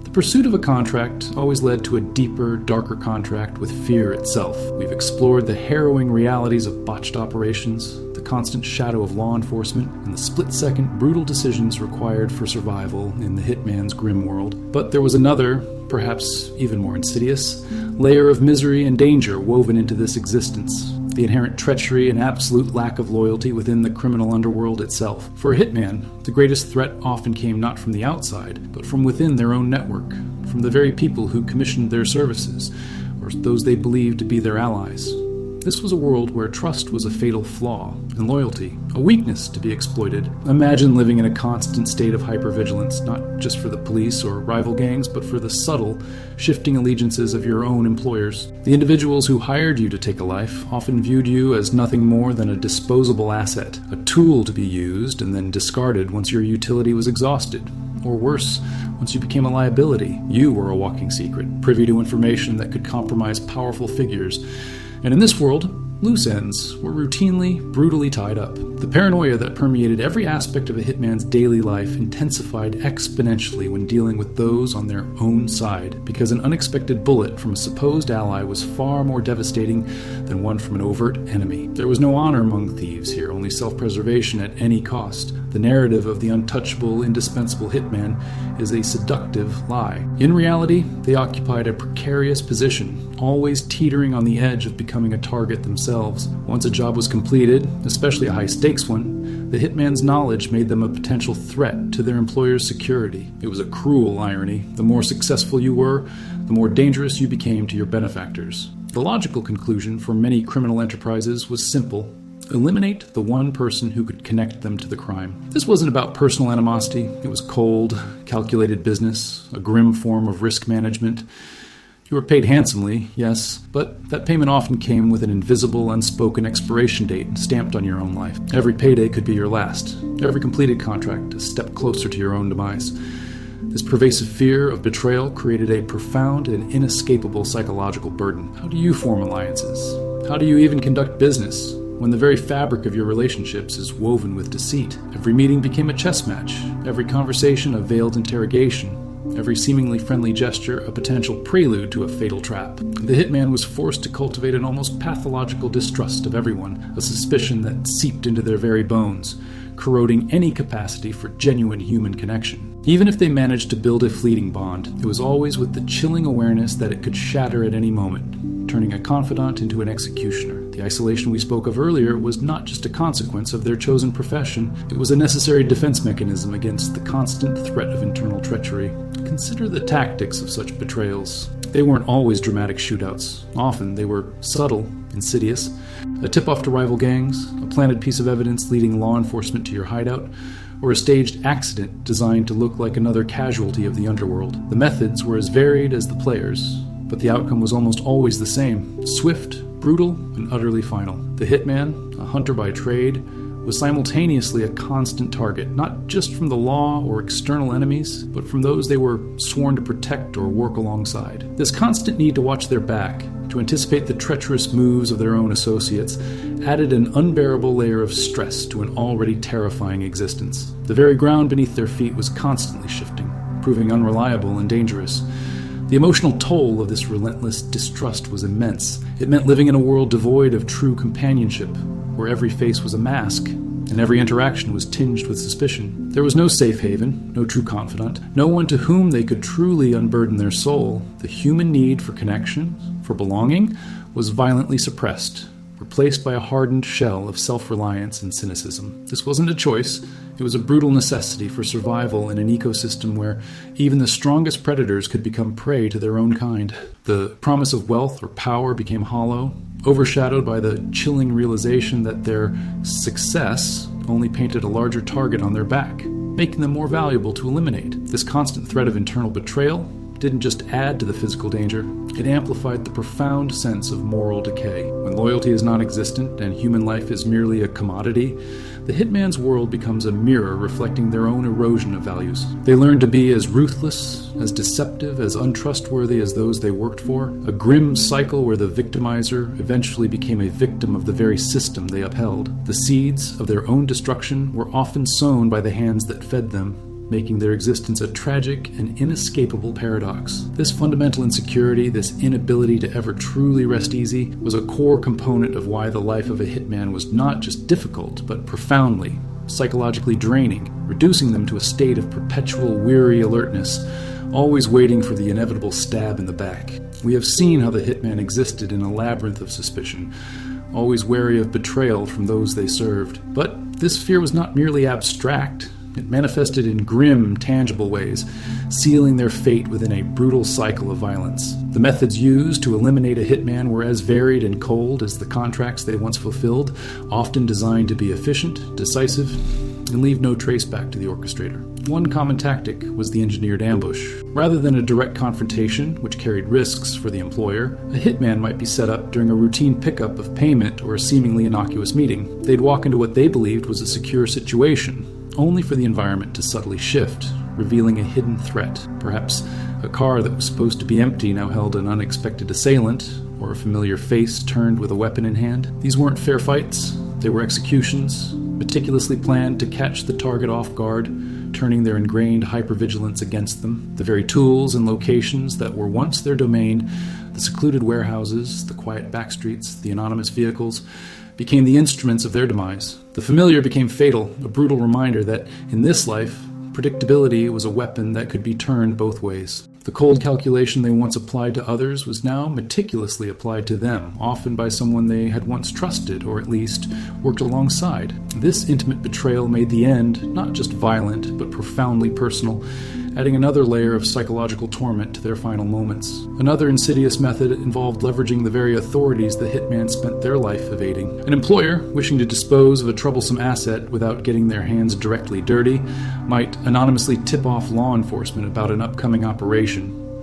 The pursuit of a contract always led to a deeper, darker contract with fear itself. We've explored the harrowing realities of botched operations, the constant shadow of law enforcement, and the split-second, brutal decisions required for survival in the hitman's grim world. But there was another, perhaps even more insidious, layer of misery and danger woven into this existence. The inherent treachery and absolute lack of loyalty within the criminal underworld itself. For a hitman, the greatest threat often came not from the outside, but from within their own network, from the very people who commissioned their services, or those they believed to be their allies. This was a world where trust was a fatal flaw, and loyalty, a weakness to be exploited. Imagine living in a constant state of hypervigilance, not just for the police or rival gangs, but for the subtle, shifting allegiances of your own employers. The individuals who hired you to take a life often viewed you as nothing more than a disposable asset, a tool to be used and then discarded once your utility was exhausted. Or worse, once you became a liability, you were a walking secret, privy to information that could compromise powerful figures. And in this world, loose ends were routinely, brutally tied up. The paranoia that permeated every aspect of a hitman's daily life intensified exponentially when dealing with those on their own side, because an unexpected bullet from a supposed ally was far more devastating than one from an overt enemy. There was no honor among thieves here, only self-preservation at any cost. The narrative of the untouchable, indispensable hitman is a seductive lie. In reality, they occupied a precarious position, always teetering on the edge of becoming a target themselves. Once a job was completed, especially a high-stakes one, the hitman's knowledge made them a potential threat to their employer's security. It was a cruel irony. The more successful you were, the more dangerous you became to your benefactors. The logical conclusion for many criminal enterprises was simple. Eliminate the one person who could connect them to the crime. This wasn't about personal animosity. It was cold, calculated business, a grim form of risk management. You were paid handsomely, yes, but that payment often came with an invisible, unspoken expiration date stamped on your own life. Every payday could be your last. Every completed contract a step closer to your own demise. This pervasive fear of betrayal created a profound and inescapable psychological burden. How do you form alliances? How do you even conduct business when the very fabric of your relationships is woven with deceit? Every meeting became a chess match, every conversation a veiled interrogation, every seemingly friendly gesture a potential prelude to a fatal trap. The hitman was forced to cultivate an almost pathological distrust of everyone, a suspicion that seeped into their very bones, corroding any capacity for genuine human connection. Even if they managed to build a fleeting bond, it was always with the chilling awareness that it could shatter at any moment, turning a confidant into an executioner. The isolation we spoke of earlier was not just a consequence of their chosen profession, it was a necessary defense mechanism against the constant threat of internal treachery. Consider the tactics of such betrayals. They weren't always dramatic shootouts. Often they were subtle, insidious. A tip-off to rival gangs, a planted piece of evidence leading law enforcement to your hideout, or a staged accident designed to look like another casualty of the underworld. The methods were as varied as the players, but the outcome was almost always the same: swift, brutal, and utterly final. The hitman, a hunter by trade, was simultaneously a constant target, not just from the law or external enemies, but from those they were sworn to protect or work alongside. This constant need to watch their back, to anticipate the treacherous moves of their own associates, added an unbearable layer of stress to an already terrifying existence. The very ground beneath their feet was constantly shifting, proving unreliable and dangerous. The emotional toll of this relentless distrust was immense. It meant living in a world devoid of true companionship, where every face was a mask, and every interaction was tinged with suspicion. There was no safe haven, no true confidant, no one to whom they could truly unburden their soul. The human need for connection, for belonging, was violently suppressed, replaced by a hardened shell of self-reliance and cynicism. This wasn't a choice. It was a brutal necessity for survival in an ecosystem where even the strongest predators could become prey to their own kind. The promise of wealth or power became hollow, overshadowed by the chilling realization that their success only painted a larger target on their back, making them more valuable to eliminate. This constant threat of internal betrayal didn't just add to the physical danger, it amplified the profound sense of moral decay. When loyalty is non-existent and human life is merely a commodity, the hitman's world becomes a mirror reflecting their own erosion of values. They learn to be as ruthless, as deceptive, as untrustworthy as those they worked for, a grim cycle where the victimizer eventually became a victim of the very system they upheld. The seeds of their own destruction were often sown by the hands that fed them, making their existence a tragic and inescapable paradox. This fundamental insecurity, this inability to ever truly rest easy, was a core component of why the life of a hitman was not just difficult, but profoundly, psychologically draining, reducing them to a state of perpetual weary alertness, always waiting for the inevitable stab in the back. We have seen how the hitman existed in a labyrinth of suspicion, always wary of betrayal from those they served. But this fear was not merely abstract. It manifested in grim, tangible ways, sealing their fate within a brutal cycle of violence. The methods used to eliminate a hitman were as varied and cold as the contracts they once fulfilled, often designed to be efficient, decisive, and leave no trace back to the orchestrator. One common tactic was the engineered ambush. Rather than a direct confrontation, which carried risks for the employer, a hitman might be set up during a routine pickup of payment or a seemingly innocuous meeting. They'd walk into what they believed was a secure situation, only for the environment to subtly shift, revealing a hidden threat. Perhaps a car that was supposed to be empty now held an unexpected assailant, or a familiar face turned with a weapon in hand. These weren't fair fights, they were executions, meticulously planned to catch the target off guard, turning their ingrained hypervigilance against them. The very tools and locations that were once their domain, the secluded warehouses, the quiet backstreets, the anonymous vehicles, became the instruments of their demise. The familiar became fatal, a brutal reminder that, in this life, predictability was a weapon that could be turned both ways. The cold calculation they once applied to others was now meticulously applied to them, often by someone they had once trusted, or at least worked alongside. This intimate betrayal made the end not just violent, but profoundly personal, adding another layer of psychological torment to their final moments. Another insidious method involved leveraging the very authorities the hitman spent their life evading. An employer, wishing to dispose of a troublesome asset without getting their hands directly dirty, might anonymously tip off law enforcement about an upcoming operation,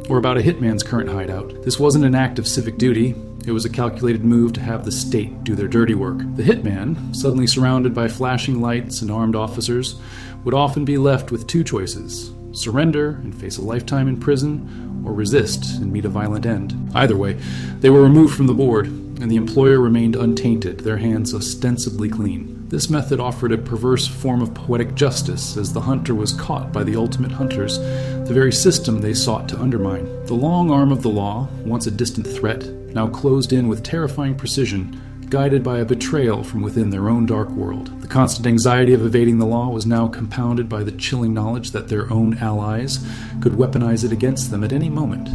or about a hitman's current hideout. This wasn't an act of civic duty. It was a calculated move to have the state do their dirty work. The hitman, suddenly surrounded by flashing lights and armed officers, would often be left with two choices: surrender and face a lifetime in prison, or resist and meet a violent end. Either way, they were removed from the board, and the employer remained untainted, their hands ostensibly clean. This method offered a perverse form of poetic justice, as the hunter was caught by the ultimate hunters, the very system they sought to undermine. The long arm of the law, once a distant threat, now closed in with terrifying precision, guided by a betrayal from within their own dark world. The constant anxiety of evading the law was now compounded by the chilling knowledge that their own allies could weaponize it against them at any moment.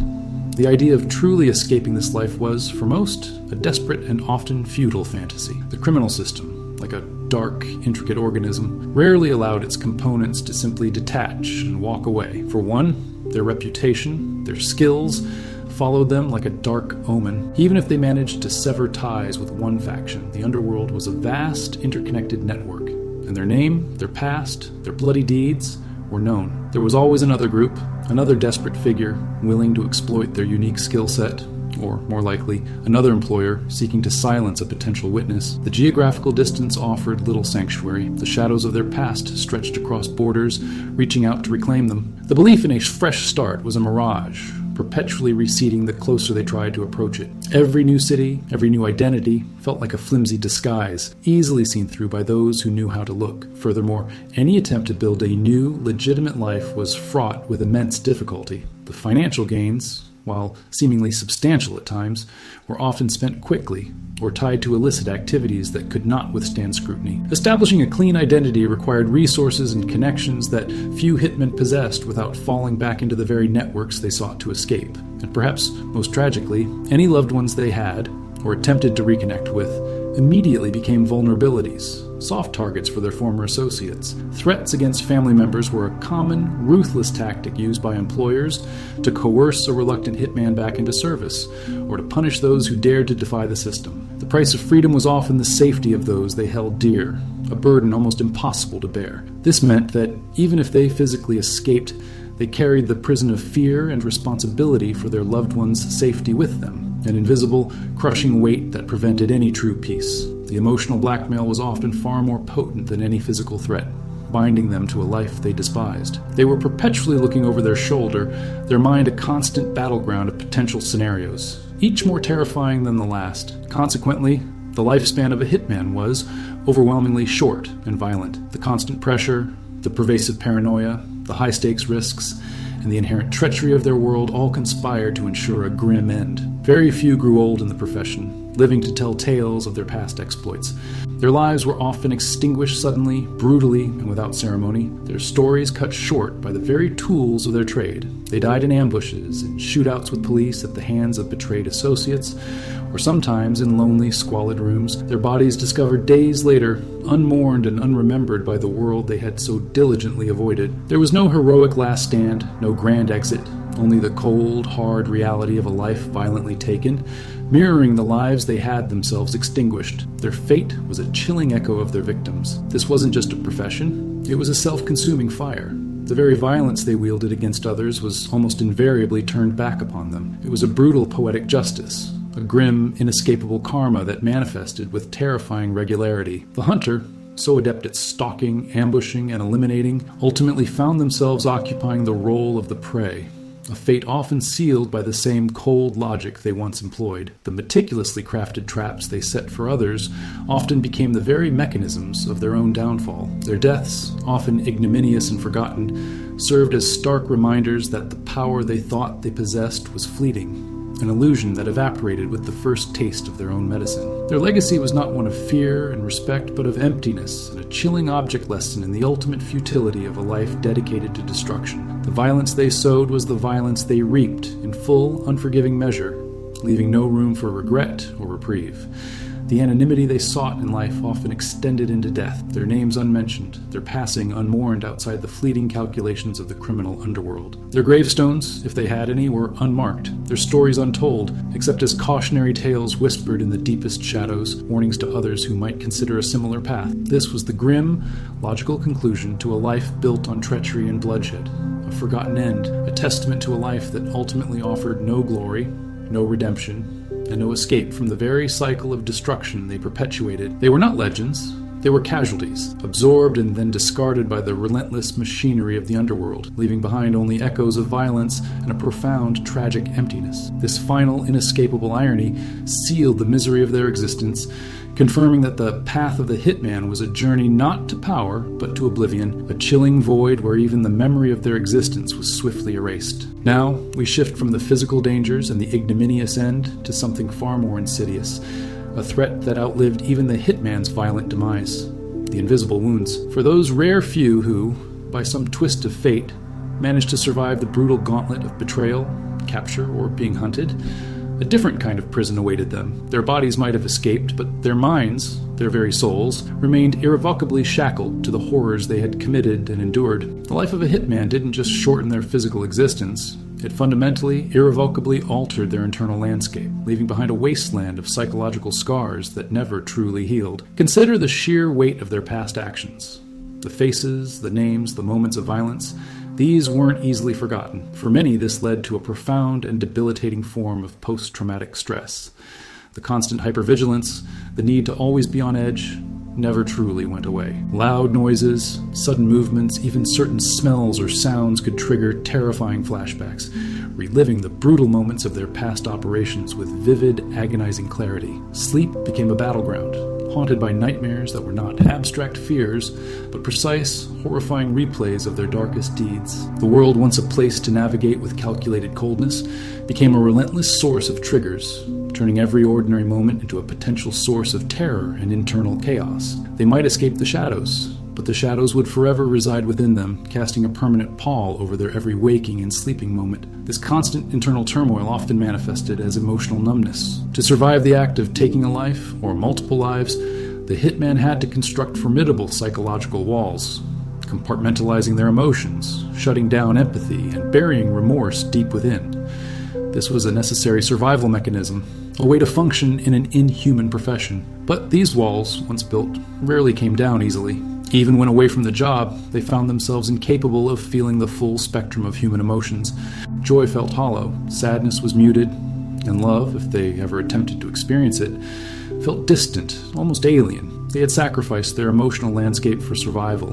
The idea of truly escaping this life was, for most, a desperate and often futile fantasy. The criminal system, like a dark, intricate organism, rarely allowed its components to simply detach and walk away. For one, their reputation, their skills, followed them like a dark omen. Even if they managed to sever ties with one faction, the underworld was a vast, interconnected network, and their name, their past, their bloody deeds were known. There was always another group, another desperate figure willing to exploit their unique skill set, or more likely, another employer seeking to silence a potential witness. The geographical distance offered little sanctuary. The shadows of their past stretched across borders, reaching out to reclaim them. The belief in a fresh start was a mirage, perpetually receding the closer they tried to approach it. Every new city, every new identity, felt like a flimsy disguise, easily seen through by those who knew how to look. Furthermore, any attempt to build a new, legitimate life was fraught with immense difficulty. The financial gains, while seemingly substantial at times, were often spent quickly or tied to illicit activities that could not withstand scrutiny. Establishing a clean identity required resources and connections that few hitmen possessed without falling back into the very networks they sought to escape. And perhaps most tragically, any loved ones they had, or attempted to reconnect with, immediately became vulnerabilities, soft targets for their former associates. Threats against family members were a common, ruthless tactic used by employers to coerce a reluctant hitman back into service, or to punish those who dared to defy the system. The price of freedom was often the safety of those they held dear, a burden almost impossible to bear. This meant that even if they physically escaped, they carried the prison of fear and responsibility for their loved ones' safety with them, an invisible, crushing weight that prevented any true peace. The emotional blackmail was often far more potent than any physical threat, binding them to a life they despised. They were perpetually looking over their shoulder, their mind a constant battleground of potential scenarios, each more terrifying than the last. Consequently, the lifespan of a hitman was overwhelmingly short and violent. The constant pressure, the pervasive paranoia, the high-stakes risks, and the inherent treachery of their world all conspired to ensure a grim end. Very few grew old in the profession, living to tell tales of their past exploits. Their lives were often extinguished suddenly, brutally, and without ceremony, their stories cut short by the very tools of their trade. They died in ambushes and shootouts with police at the hands of betrayed associates, or sometimes in lonely, squalid rooms, their bodies discovered days later, unmourned and unremembered by the world they had so diligently avoided. There was no heroic last stand, no grand exit, only the cold, hard reality of a life violently taken, mirroring the lives they had themselves extinguished. Their fate was a chilling echo of their victims. This wasn't just a profession, it was a self-consuming fire. The very violence they wielded against others was almost invariably turned back upon them. It was a brutal poetic justice, a grim, inescapable karma that manifested with terrifying regularity. The hunter, so adept at stalking, ambushing, and eliminating, ultimately found themselves occupying the role of the prey, a fate often sealed by the same cold logic they once employed. The meticulously crafted traps they set for others often became the very mechanisms of their own downfall. Their deaths, often ignominious and forgotten, served as stark reminders that the power they thought they possessed was fleeting, an illusion that evaporated with the first taste of their own medicine. Their legacy was not one of fear and respect, but of emptiness and a chilling object lesson in the ultimate futility of a life dedicated to destruction. The violence they sowed was the violence they reaped in full, unforgiving measure, leaving no room for regret or reprieve. The anonymity they sought in life often extended into death, their names unmentioned, their passing unmourned outside the fleeting calculations of the criminal underworld. Their gravestones, if they had any, were unmarked, their stories untold, except as cautionary tales whispered in the deepest shadows, warnings to others who might consider a similar path. This was the grim, logical conclusion to a life built on treachery and bloodshed, a forgotten end, a testament to a life that ultimately offered no glory, no redemption, and no escape from the very cycle of destruction they perpetuated. They were not legends, they were casualties, absorbed and then discarded by the relentless machinery of the underworld, leaving behind only echoes of violence and a profound, tragic emptiness. This final, inescapable irony sealed the misery of their existence, confirming that the path of the hitman was a journey not to power, but to oblivion, a chilling void where even the memory of their existence was swiftly erased. Now, we shift from the physical dangers and the ignominious end to something far more insidious, a threat that outlived even the hitman's violent demise: the invisible wounds. For those rare few who, by some twist of fate, managed to survive the brutal gauntlet of betrayal, capture, or being hunted. A different kind of prison awaited them. Their bodies might have escaped, but their minds, their very souls, remained irrevocably shackled to the horrors they had committed and endured. The life of a hitman didn't just shorten their physical existence. It fundamentally, irrevocably altered their internal landscape, leaving behind a wasteland of psychological scars that never truly healed. Consider the sheer weight of their past actions. The faces, the names, the moments of violence. These weren't easily forgotten. For many, this led to a profound and debilitating form of post-traumatic stress. The constant hypervigilance, the need to always be on edge, never truly went away. Loud noises, sudden movements, even certain smells or sounds could trigger terrifying flashbacks, reliving the brutal moments of their past operations with vivid, agonizing clarity. Sleep became a battleground, haunted by nightmares that were not abstract fears, but precise, horrifying replays of their darkest deeds. The world, once a place to navigate with calculated coldness, became a relentless source of triggers, turning every ordinary moment into a potential source of terror and internal chaos. They might escape the shadows, but the shadows would forever reside within them, casting a permanent pall over their every waking and sleeping moment. This constant internal turmoil often manifested as emotional numbness. To survive the act of taking a life, or multiple lives, the hitman had to construct formidable psychological walls, compartmentalizing their emotions, shutting down empathy, and burying remorse deep within. This was a necessary survival mechanism, a way to function in an inhuman profession. But these walls, once built, rarely came down easily. Even when away from the job, they found themselves incapable of feeling the full spectrum of human emotions. Joy felt hollow, sadness was muted, and love, if they ever attempted to experience it, felt distant, almost alien. They had sacrificed their emotional landscape for survival,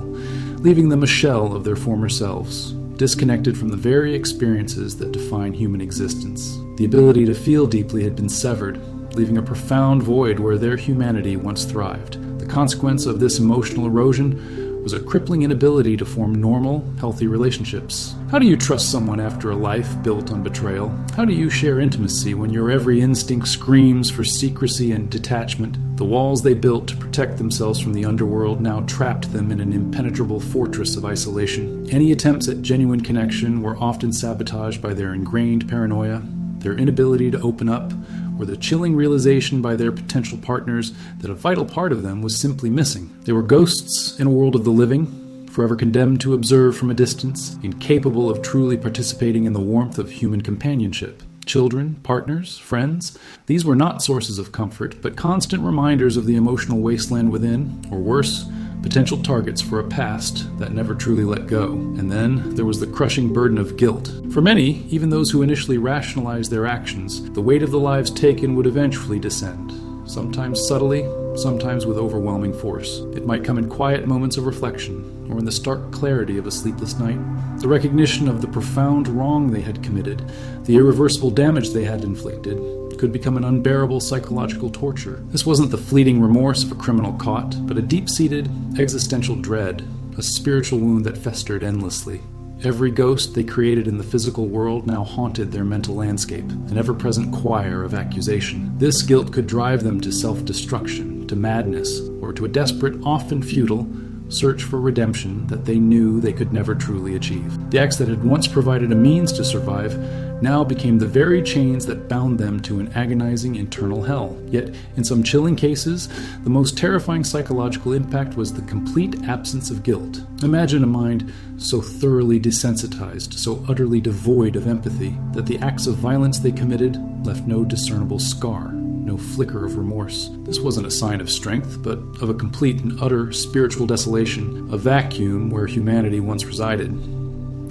leaving them a shell of their former selves, disconnected from the very experiences that define human existence. The ability to feel deeply had been severed, leaving a profound void where their humanity once thrived. The consequence of this emotional erosion was a crippling inability to form normal, healthy relationships. How do you trust someone after a life built on betrayal? How do you share intimacy when your every instinct screams for secrecy and detachment? The walls they built to protect themselves from the underworld now trapped them in an impenetrable fortress of isolation. Any attempts at genuine connection were often sabotaged by their ingrained paranoia, their inability to open up, or the chilling realization by their potential partners that a vital part of them was simply missing. They were ghosts in a world of the living, forever condemned to observe from a distance, incapable of truly participating in the warmth of human companionship. Children, partners, friends, these were not sources of comfort, but constant reminders of the emotional wasteland within, or worse, potential targets for a past that never truly let go. And then there was the crushing burden of guilt. For many, even those who initially rationalized their actions, the weight of the lives taken would eventually descend, sometimes subtly, sometimes with overwhelming force. It might come in quiet moments of reflection, or in the stark clarity of a sleepless night. The recognition of the profound wrong they had committed, the irreversible damage they had inflicted, could become an unbearable psychological torture. This wasn't the fleeting remorse of a criminal caught, but a deep-seated existential dread, a spiritual wound that festered endlessly. Every ghost they created in the physical world now haunted their mental landscape, an ever-present choir of accusation. This guilt could drive them to self-destruction, to madness, or to a desperate, often futile, search for redemption that they knew they could never truly achieve. The acts that had once provided a means to survive now became the very chains that bound them to an agonizing internal hell. Yet, in some chilling cases, the most terrifying psychological impact was the complete absence of guilt. Imagine a mind so thoroughly desensitized, so utterly devoid of empathy, that the acts of violence they committed left no discernible scar, no flicker of remorse. This wasn't a sign of strength, but of a complete and utter spiritual desolation, a vacuum where humanity once resided.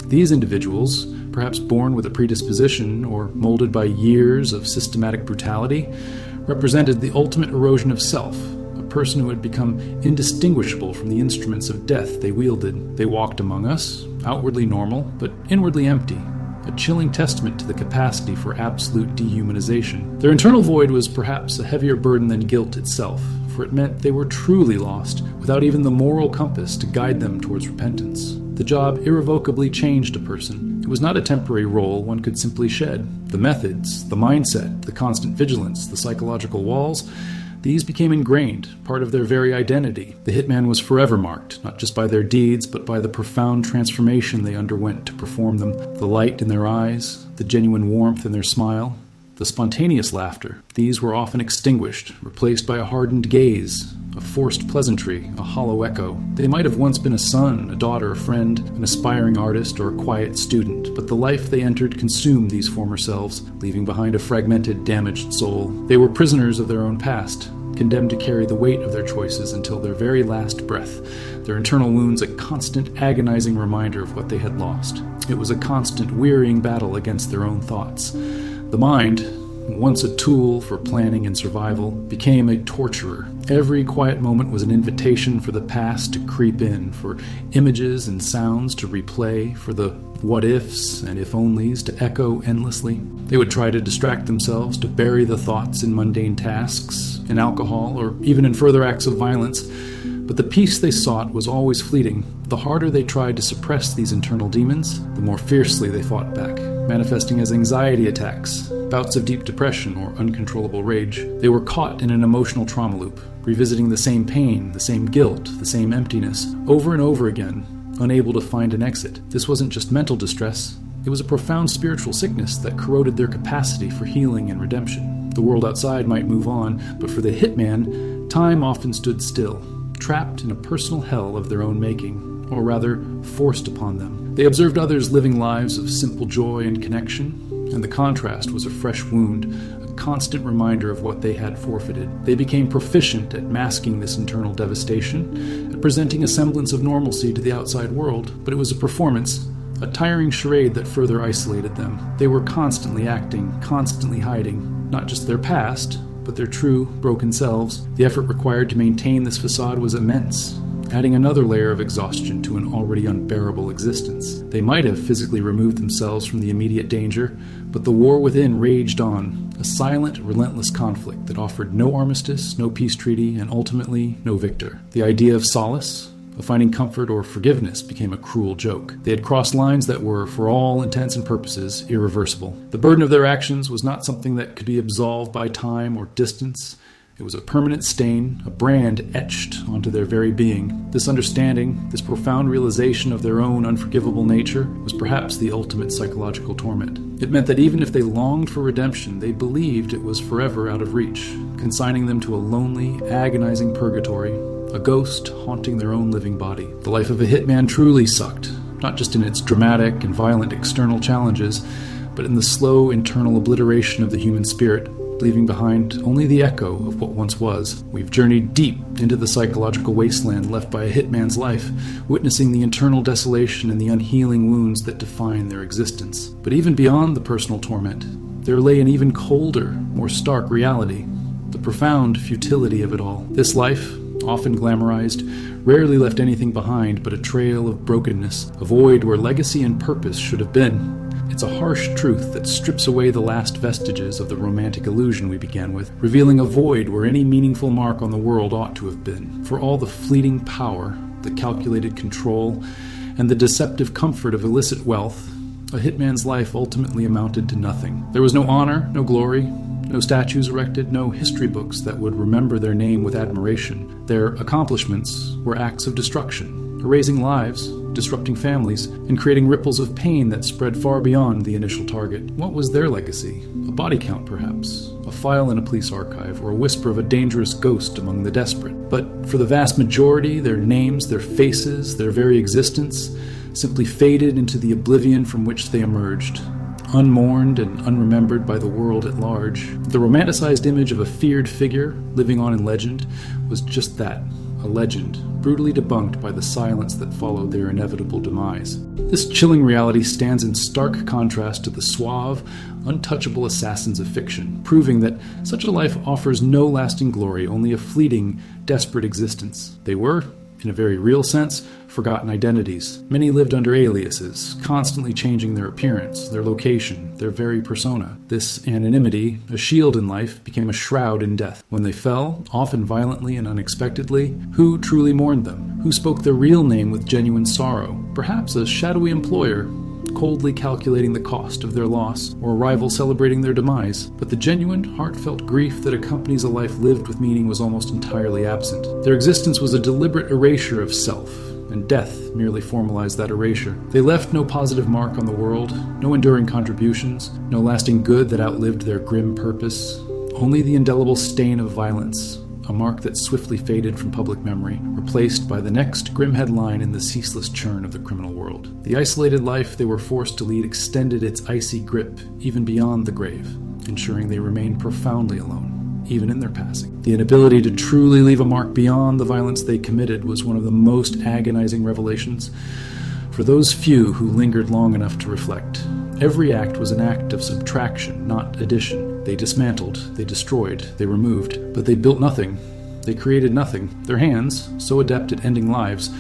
These individuals, perhaps born with a predisposition or molded by years of systematic brutality, represented the ultimate erosion of self, a person who had become indistinguishable from the instruments of death they wielded. They walked among us, outwardly normal, but inwardly empty, a chilling testament to the capacity for absolute dehumanization. Their internal void was perhaps a heavier burden than guilt itself, for it meant they were truly lost, without even the moral compass to guide them towards repentance. The job irrevocably changed a person. It was not a temporary role one could simply shed. The methods, the mindset, the constant vigilance, the psychological walls, These became ingrained, part of their very identity. The hitman was forever marked, not just by their deeds, but by the profound transformation they underwent to perform them. The light in their eyes, the genuine warmth in their smile, the spontaneous laughter. These were often extinguished, replaced by a hardened gaze, a forced pleasantry, a hollow echo. They might have once been a son, a daughter, a friend, an aspiring artist, or a quiet student, but the life they entered consumed these former selves, leaving behind a fragmented, damaged soul. They were prisoners of their own past, condemned to carry the weight of their choices until their very last breath, their internal wounds a constant, agonizing reminder of what they had lost. It was a constant, wearying battle against their own thoughts. The mind, once a tool for planning and survival, became a torturer. Every quiet moment was an invitation for the past to creep in, for images and sounds to replay, for the what-ifs and if-onlys to echo endlessly. They would try to distract themselves, to bury the thoughts in mundane tasks, in alcohol, or even in further acts of violence. But the peace they sought was always fleeting. The harder they tried to suppress these internal demons, the more fiercely they fought back, manifesting as anxiety attacks, bouts of deep depression, or uncontrollable rage. They were caught in an emotional trauma loop, revisiting the same pain, the same guilt, the same emptiness, over and over again, unable to find an exit. This wasn't just mental distress. It was a profound spiritual sickness that corroded their capacity for healing and redemption. The world outside might move on, but for the hitman, time often stood still, trapped in a personal hell of their own making, or rather, forced upon them. They observed others living lives of simple joy and connection, and the contrast was a fresh wound, a constant reminder of what they had forfeited. They became proficient at masking this internal devastation, at presenting a semblance of normalcy to the outside world, but it was a performance, a tiring charade that further isolated them. They were constantly acting, constantly hiding, not just their past, but their true, broken selves. The effort required to maintain this facade was immense, adding another layer of exhaustion to an already unbearable existence. They might have physically removed themselves from the immediate danger, but the war within raged on, a silent, relentless conflict that offered no armistice, no peace treaty, and ultimately no victor. The idea of solace, of finding comfort or forgiveness, became a cruel joke. They had crossed lines that were, for all intents and purposes, irreversible. The burden of their actions was not something that could be absolved by time or distance. It was a permanent stain, a brand etched onto their very being. This understanding, this profound realization of their own unforgivable nature, was perhaps the ultimate psychological torment. It meant that even if they longed for redemption, they believed it was forever out of reach, consigning them to a lonely, agonizing purgatory, a ghost haunting their own living body. The life of a hitman truly sucked, not just in its dramatic and violent external challenges, but in the slow internal obliteration of the human spirit, leaving behind only the echo of what once was. We've journeyed deep into the psychological wasteland left by a hitman's life, witnessing the internal desolation and the unhealing wounds that define their existence. But even beyond the personal torment, there lay an even colder, more stark reality, the profound futility of it all. This life, often glamorized, rarely left anything behind but a trail of brokenness, a void where legacy and purpose should have been. It's a harsh truth that strips away the last vestiges of the romantic illusion we began with, revealing a void where any meaningful mark on the world ought to have been. For all the fleeting power, the calculated control, and the deceptive comfort of illicit wealth, a hitman's life ultimately amounted to nothing. There was no honor, no glory, no statues erected, no history books that would remember their name with admiration. Their accomplishments were acts of destruction, erasing lives, disrupting families, and creating ripples of pain that spread far beyond the initial target. What was their legacy? A body count, perhaps? A file in a police archive, or a whisper of a dangerous ghost among the desperate? But for the vast majority, their names, their faces, their very existence simply faded into the oblivion from which they emerged, unmourned and unremembered by the world at large. The romanticized image of a feared figure living on in legend was just that, a legend, brutally debunked by the silence that followed their inevitable demise. This chilling reality stands in stark contrast to the suave, untouchable assassins of fiction, proving that such a life offers no lasting glory, only a fleeting, desperate existence. They were, in a very real sense, forgotten identities. Many lived under aliases, constantly changing their appearance, their location, their very persona. This anonymity, a shield in life, became a shroud in death. When they fell, often violently and unexpectedly, who truly mourned them? Who spoke their real name with genuine sorrow? Perhaps a shadowy employer, coldly calculating the cost of their loss, or a rival celebrating their demise. But the genuine, heartfelt grief that accompanies a life lived with meaning was almost entirely absent. Their existence was a deliberate erasure of self, and death merely formalized that erasure. They left no positive mark on the world, no enduring contributions, no lasting good that outlived their grim purpose, only the indelible stain of violence, a mark that swiftly faded from public memory, replaced by the next grim headline in the ceaseless churn of the criminal world. The isolated life they were forced to lead extended its icy grip even beyond the grave, ensuring they remained profoundly alone, even in their passing. The inability to truly leave a mark beyond the violence they committed was one of the most agonizing revelations for those few who lingered long enough to reflect. Every act was an act of subtraction, not addition. They dismantled, they destroyed, they removed, but they built nothing. They created nothing. Their hands, so adept at ending lives,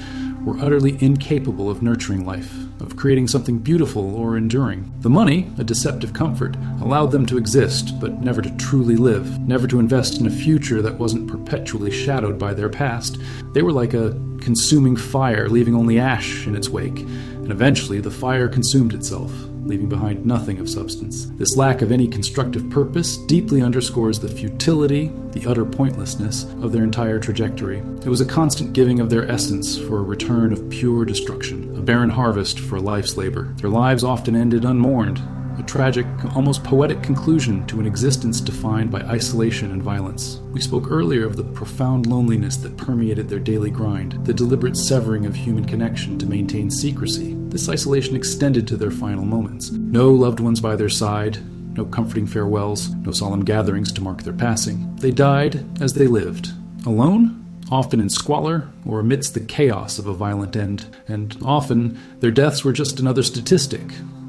were utterly incapable of nurturing life, of creating something beautiful or enduring. The money, a deceptive comfort, allowed them to exist, but never to truly live, never to invest in a future that wasn't perpetually shadowed by their past. They were like a consuming fire, leaving only ash in its wake, and eventually the fire consumed itself, leaving behind nothing of substance. This lack of any constructive purpose deeply underscores the futility, the utter pointlessness of their entire trajectory. It was a constant giving of their essence for a return of pure destruction, a barren harvest for a life's labor. Their lives often ended unmourned, a tragic, almost poetic conclusion to an existence defined by isolation and violence. We spoke earlier of the profound loneliness that permeated their daily grind, the deliberate severing of human connection to maintain secrecy. This isolation extended to their final moments. No loved ones by their side, no comforting farewells, no solemn gatherings to mark their passing. They died as they lived, alone, often in squalor or amidst the chaos of a violent end, and often their deaths were just another statistic,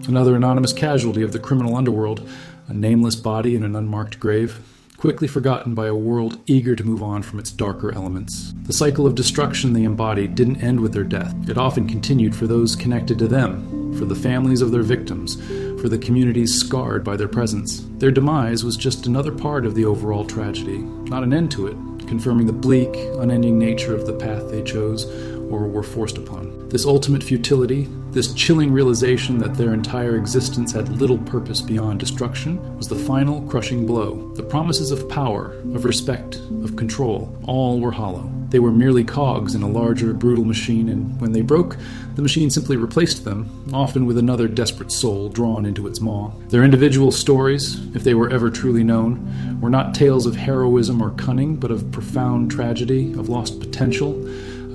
another anonymous casualty of the criminal underworld, a nameless body in an unmarked grave, quickly forgotten by a world eager to move on from its darker elements. The cycle of destruction they embodied didn't end with their death. It often continued for those connected to them, for the families of their victims, for the communities scarred by their presence. Their demise was just another part of the overall tragedy, not an end to it, confirming the bleak, unending nature of the path they chose or were forced upon. This ultimate futility, this chilling realization that their entire existence had little purpose beyond destruction, was the final crushing blow. The promises of power, of respect, of control, all were hollow. They were merely cogs in a larger, brutal machine, and when they broke, the machine simply replaced them, often with another desperate soul drawn into its maw. Their individual stories, if they were ever truly known, were not tales of heroism or cunning, but of profound tragedy, of lost potential,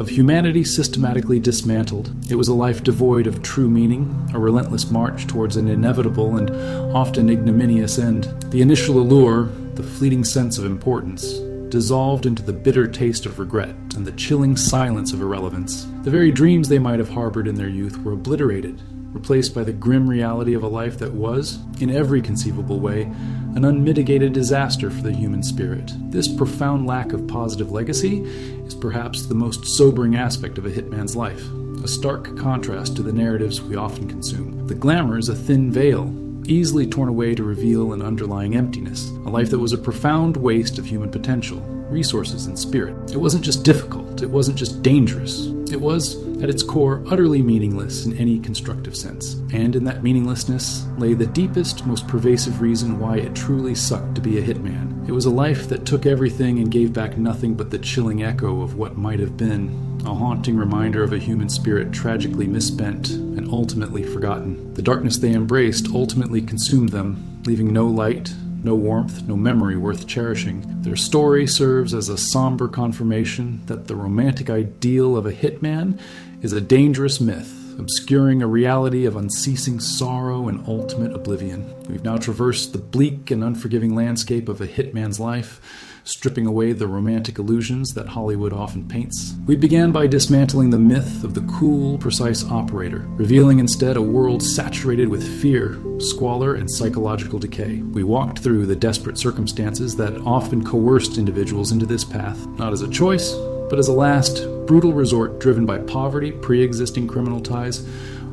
of humanity systematically dismantled. It was a life devoid of true meaning, a relentless march towards an inevitable and often ignominious end. The initial allure, the fleeting sense of importance, dissolved into the bitter taste of regret and the chilling silence of irrelevance. The very dreams they might have harbored in their youth were obliterated, replaced by the grim reality of a life that was, in every conceivable way, an unmitigated disaster for the human spirit. This profound lack of positive legacy is perhaps the most sobering aspect of a hitman's life, a stark contrast to the narratives we often consume. The glamour is a thin veil, easily torn away to reveal an underlying emptiness, a life that was a profound waste of human potential, resources, and spirit. It wasn't just difficult, it wasn't just dangerous. It was, at its core, utterly meaningless in any constructive sense. And in that meaninglessness lay the deepest, most pervasive reason why it truly sucked to be a hitman. It was a life that took everything and gave back nothing but the chilling echo of what might have been, a haunting reminder of a human spirit tragically misspent and ultimately forgotten. The darkness they embraced ultimately consumed them, leaving no light, no warmth, no memory worth cherishing. Their story serves as a somber confirmation that the romantic ideal of a hitman is a dangerous myth, obscuring a reality of unceasing sorrow and ultimate oblivion. We've now traversed the bleak and unforgiving landscape of a hitman's life, stripping away the romantic illusions that Hollywood often paints. We began by dismantling the myth of the cool, precise operator, revealing instead a world saturated with fear, squalor, and psychological decay. We walked through the desperate circumstances that often coerced individuals into this path, not as a choice, but as a last, brutal resort driven by poverty, pre-existing criminal ties,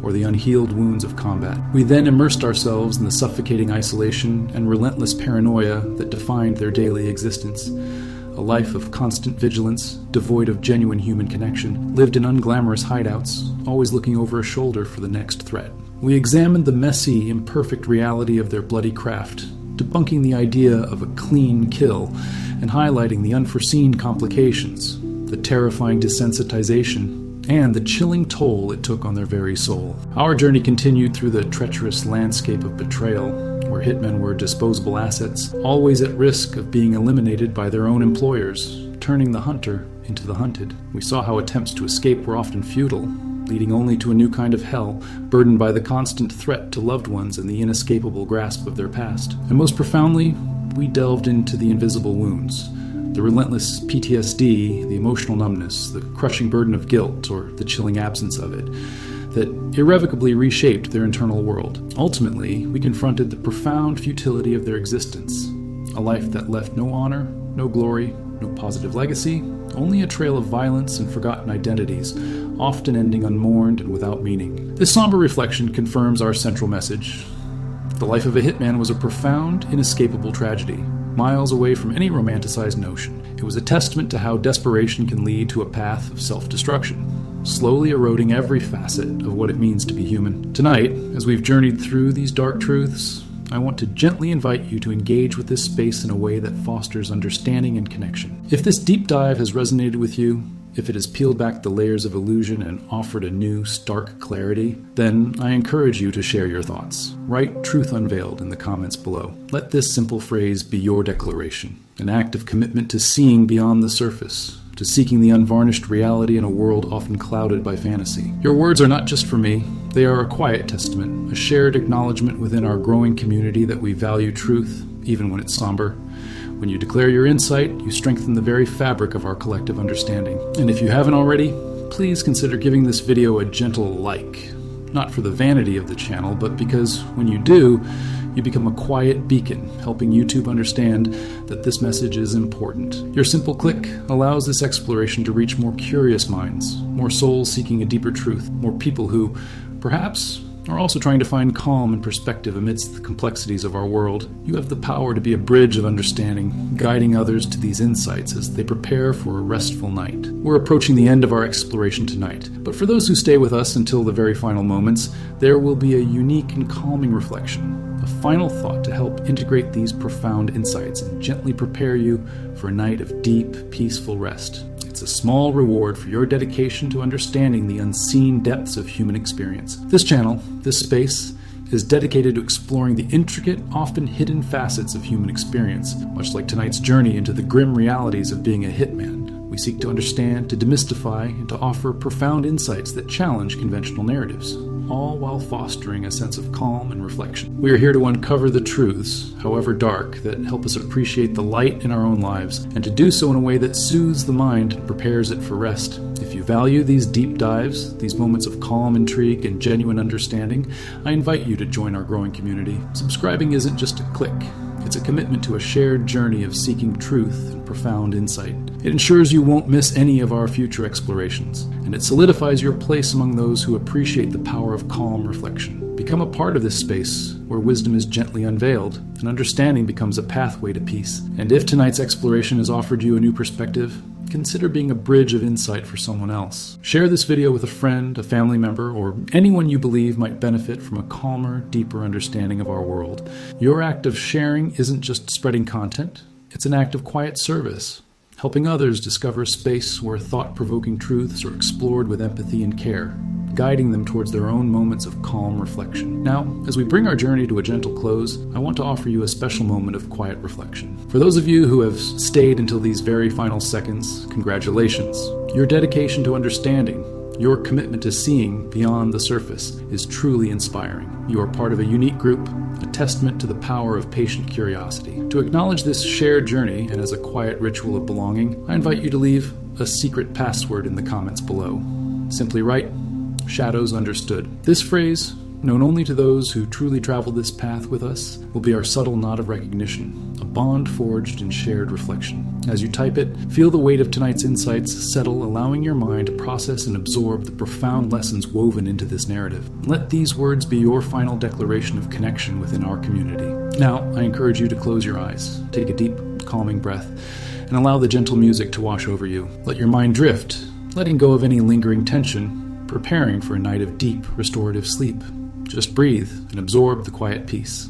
or the unhealed wounds of combat. We then immersed ourselves in the suffocating isolation and relentless paranoia that defined their daily existence. A life of constant vigilance, devoid of genuine human connection, lived in unglamorous hideouts, always looking over a shoulder for the next threat. We examined the messy, imperfect reality of their bloody craft, debunking the idea of a clean kill and highlighting the unforeseen complications, the terrifying desensitization, and the chilling toll it took on their very soul. Our journey continued through the treacherous landscape of betrayal, where hitmen were disposable assets, always at risk of being eliminated by their own employers, turning the hunter into the hunted. We saw how attempts to escape were often futile, leading only to a new kind of hell, burdened by the constant threat to loved ones and the inescapable grasp of their past. And most profoundly, we delved into the invisible wounds, the relentless PTSD, the emotional numbness, the crushing burden of guilt, or the chilling absence of it, that irrevocably reshaped their internal world. Ultimately, we confronted the profound futility of their existence, a life that left no honor, no glory, no positive legacy, only a trail of violence and forgotten identities, often ending unmourned and without meaning. This somber reflection confirms our central message. The life of a hitman was a profound, inescapable tragedy, miles away from any romanticized notion. It was a testament to how desperation can lead to a path of self-destruction, slowly eroding every facet of what it means to be human. Tonight, as we've journeyed through these dark truths, I want to gently invite you to engage with this space in a way that fosters understanding and connection. If this deep dive has resonated with you, if it has peeled back the layers of illusion and offered a new, stark clarity, then I encourage you to share your thoughts. Write Truth Unveiled in the comments below. Let this simple phrase be your declaration, an act of commitment to seeing beyond the surface, to seeking the unvarnished reality in a world often clouded by fantasy. Your words are not just for me, they are a quiet testament, a shared acknowledgement within our growing community that we value truth, even when it's somber. When you declare your insight, you strengthen the very fabric of our collective understanding. And if you haven't already, please consider giving this video a gentle like. Not for the vanity of the channel, but because when you do, you become a quiet beacon, helping YouTube understand that this message is important. Your simple click allows this exploration to reach more curious minds, more souls seeking a deeper truth, more people who, perhaps, are also trying to find calm and perspective amidst the complexities of our world. You have the power to be a bridge of understanding, guiding others to these insights as they prepare for a restful night. We're approaching the end of our exploration tonight, but for those who stay with us until the very final moments, there will be a unique and calming reflection, a final thought to help integrate these profound insights and gently prepare you for a night of deep, peaceful rest. It's a small reward for your dedication to understanding the unseen depths of human experience. This channel, this space, is dedicated to exploring the intricate, often hidden facets of human experience, much like tonight's journey into the grim realities of being a hitman. We seek to understand, to demystify, and to offer profound insights that challenge conventional narratives, all while fostering a sense of calm and reflection. We are here to uncover the truths, however dark, that help us appreciate the light in our own lives, and to do so in a way that soothes the mind and prepares it for rest. If you value these deep dives, these moments of calm intrigue and genuine understanding, I invite you to join our growing community. Subscribing isn't just a click. It's a commitment to a shared journey of seeking truth and profound insight. It ensures you won't miss any of our future explorations, and it solidifies your place among those who appreciate the power of calm reflection. Become a part of this space where wisdom is gently unveiled and understanding becomes a pathway to peace. And if tonight's exploration has offered you a new perspective, consider being a bridge of insight for someone else. Share this video with a friend, a family member, or anyone you believe might benefit from a calmer, deeper understanding of our world. Your act of sharing isn't just spreading content, it's an act of quiet service, helping others discover a space where thought-provoking truths are explored with empathy and care, guiding them towards their own moments of calm reflection. Now, as we bring our journey to a gentle close, I want to offer you a special moment of quiet reflection. For those of you who have stayed until these very final seconds, congratulations. Your dedication to understanding, your commitment to seeing beyond the surface is truly inspiring. You are part of a unique group, a testament to the power of patient curiosity. To acknowledge this shared journey and as a quiet ritual of belonging, I invite you to leave a secret password in the comments below. Simply write, "Shadows Understood." This phrase, known only to those who truly travel this path with us, will be our subtle nod of recognition, a bond forged in shared reflection. As you type it, feel the weight of tonight's insights settle, allowing your mind to process and absorb the profound lessons woven into this narrative. Let these words be your final declaration of connection within our community. Now, I encourage you to close your eyes, take a deep, calming breath, and allow the gentle music to wash over you. Let your mind drift, letting go of any lingering tension, preparing for a night of deep, restorative sleep. Just breathe and absorb the quiet peace.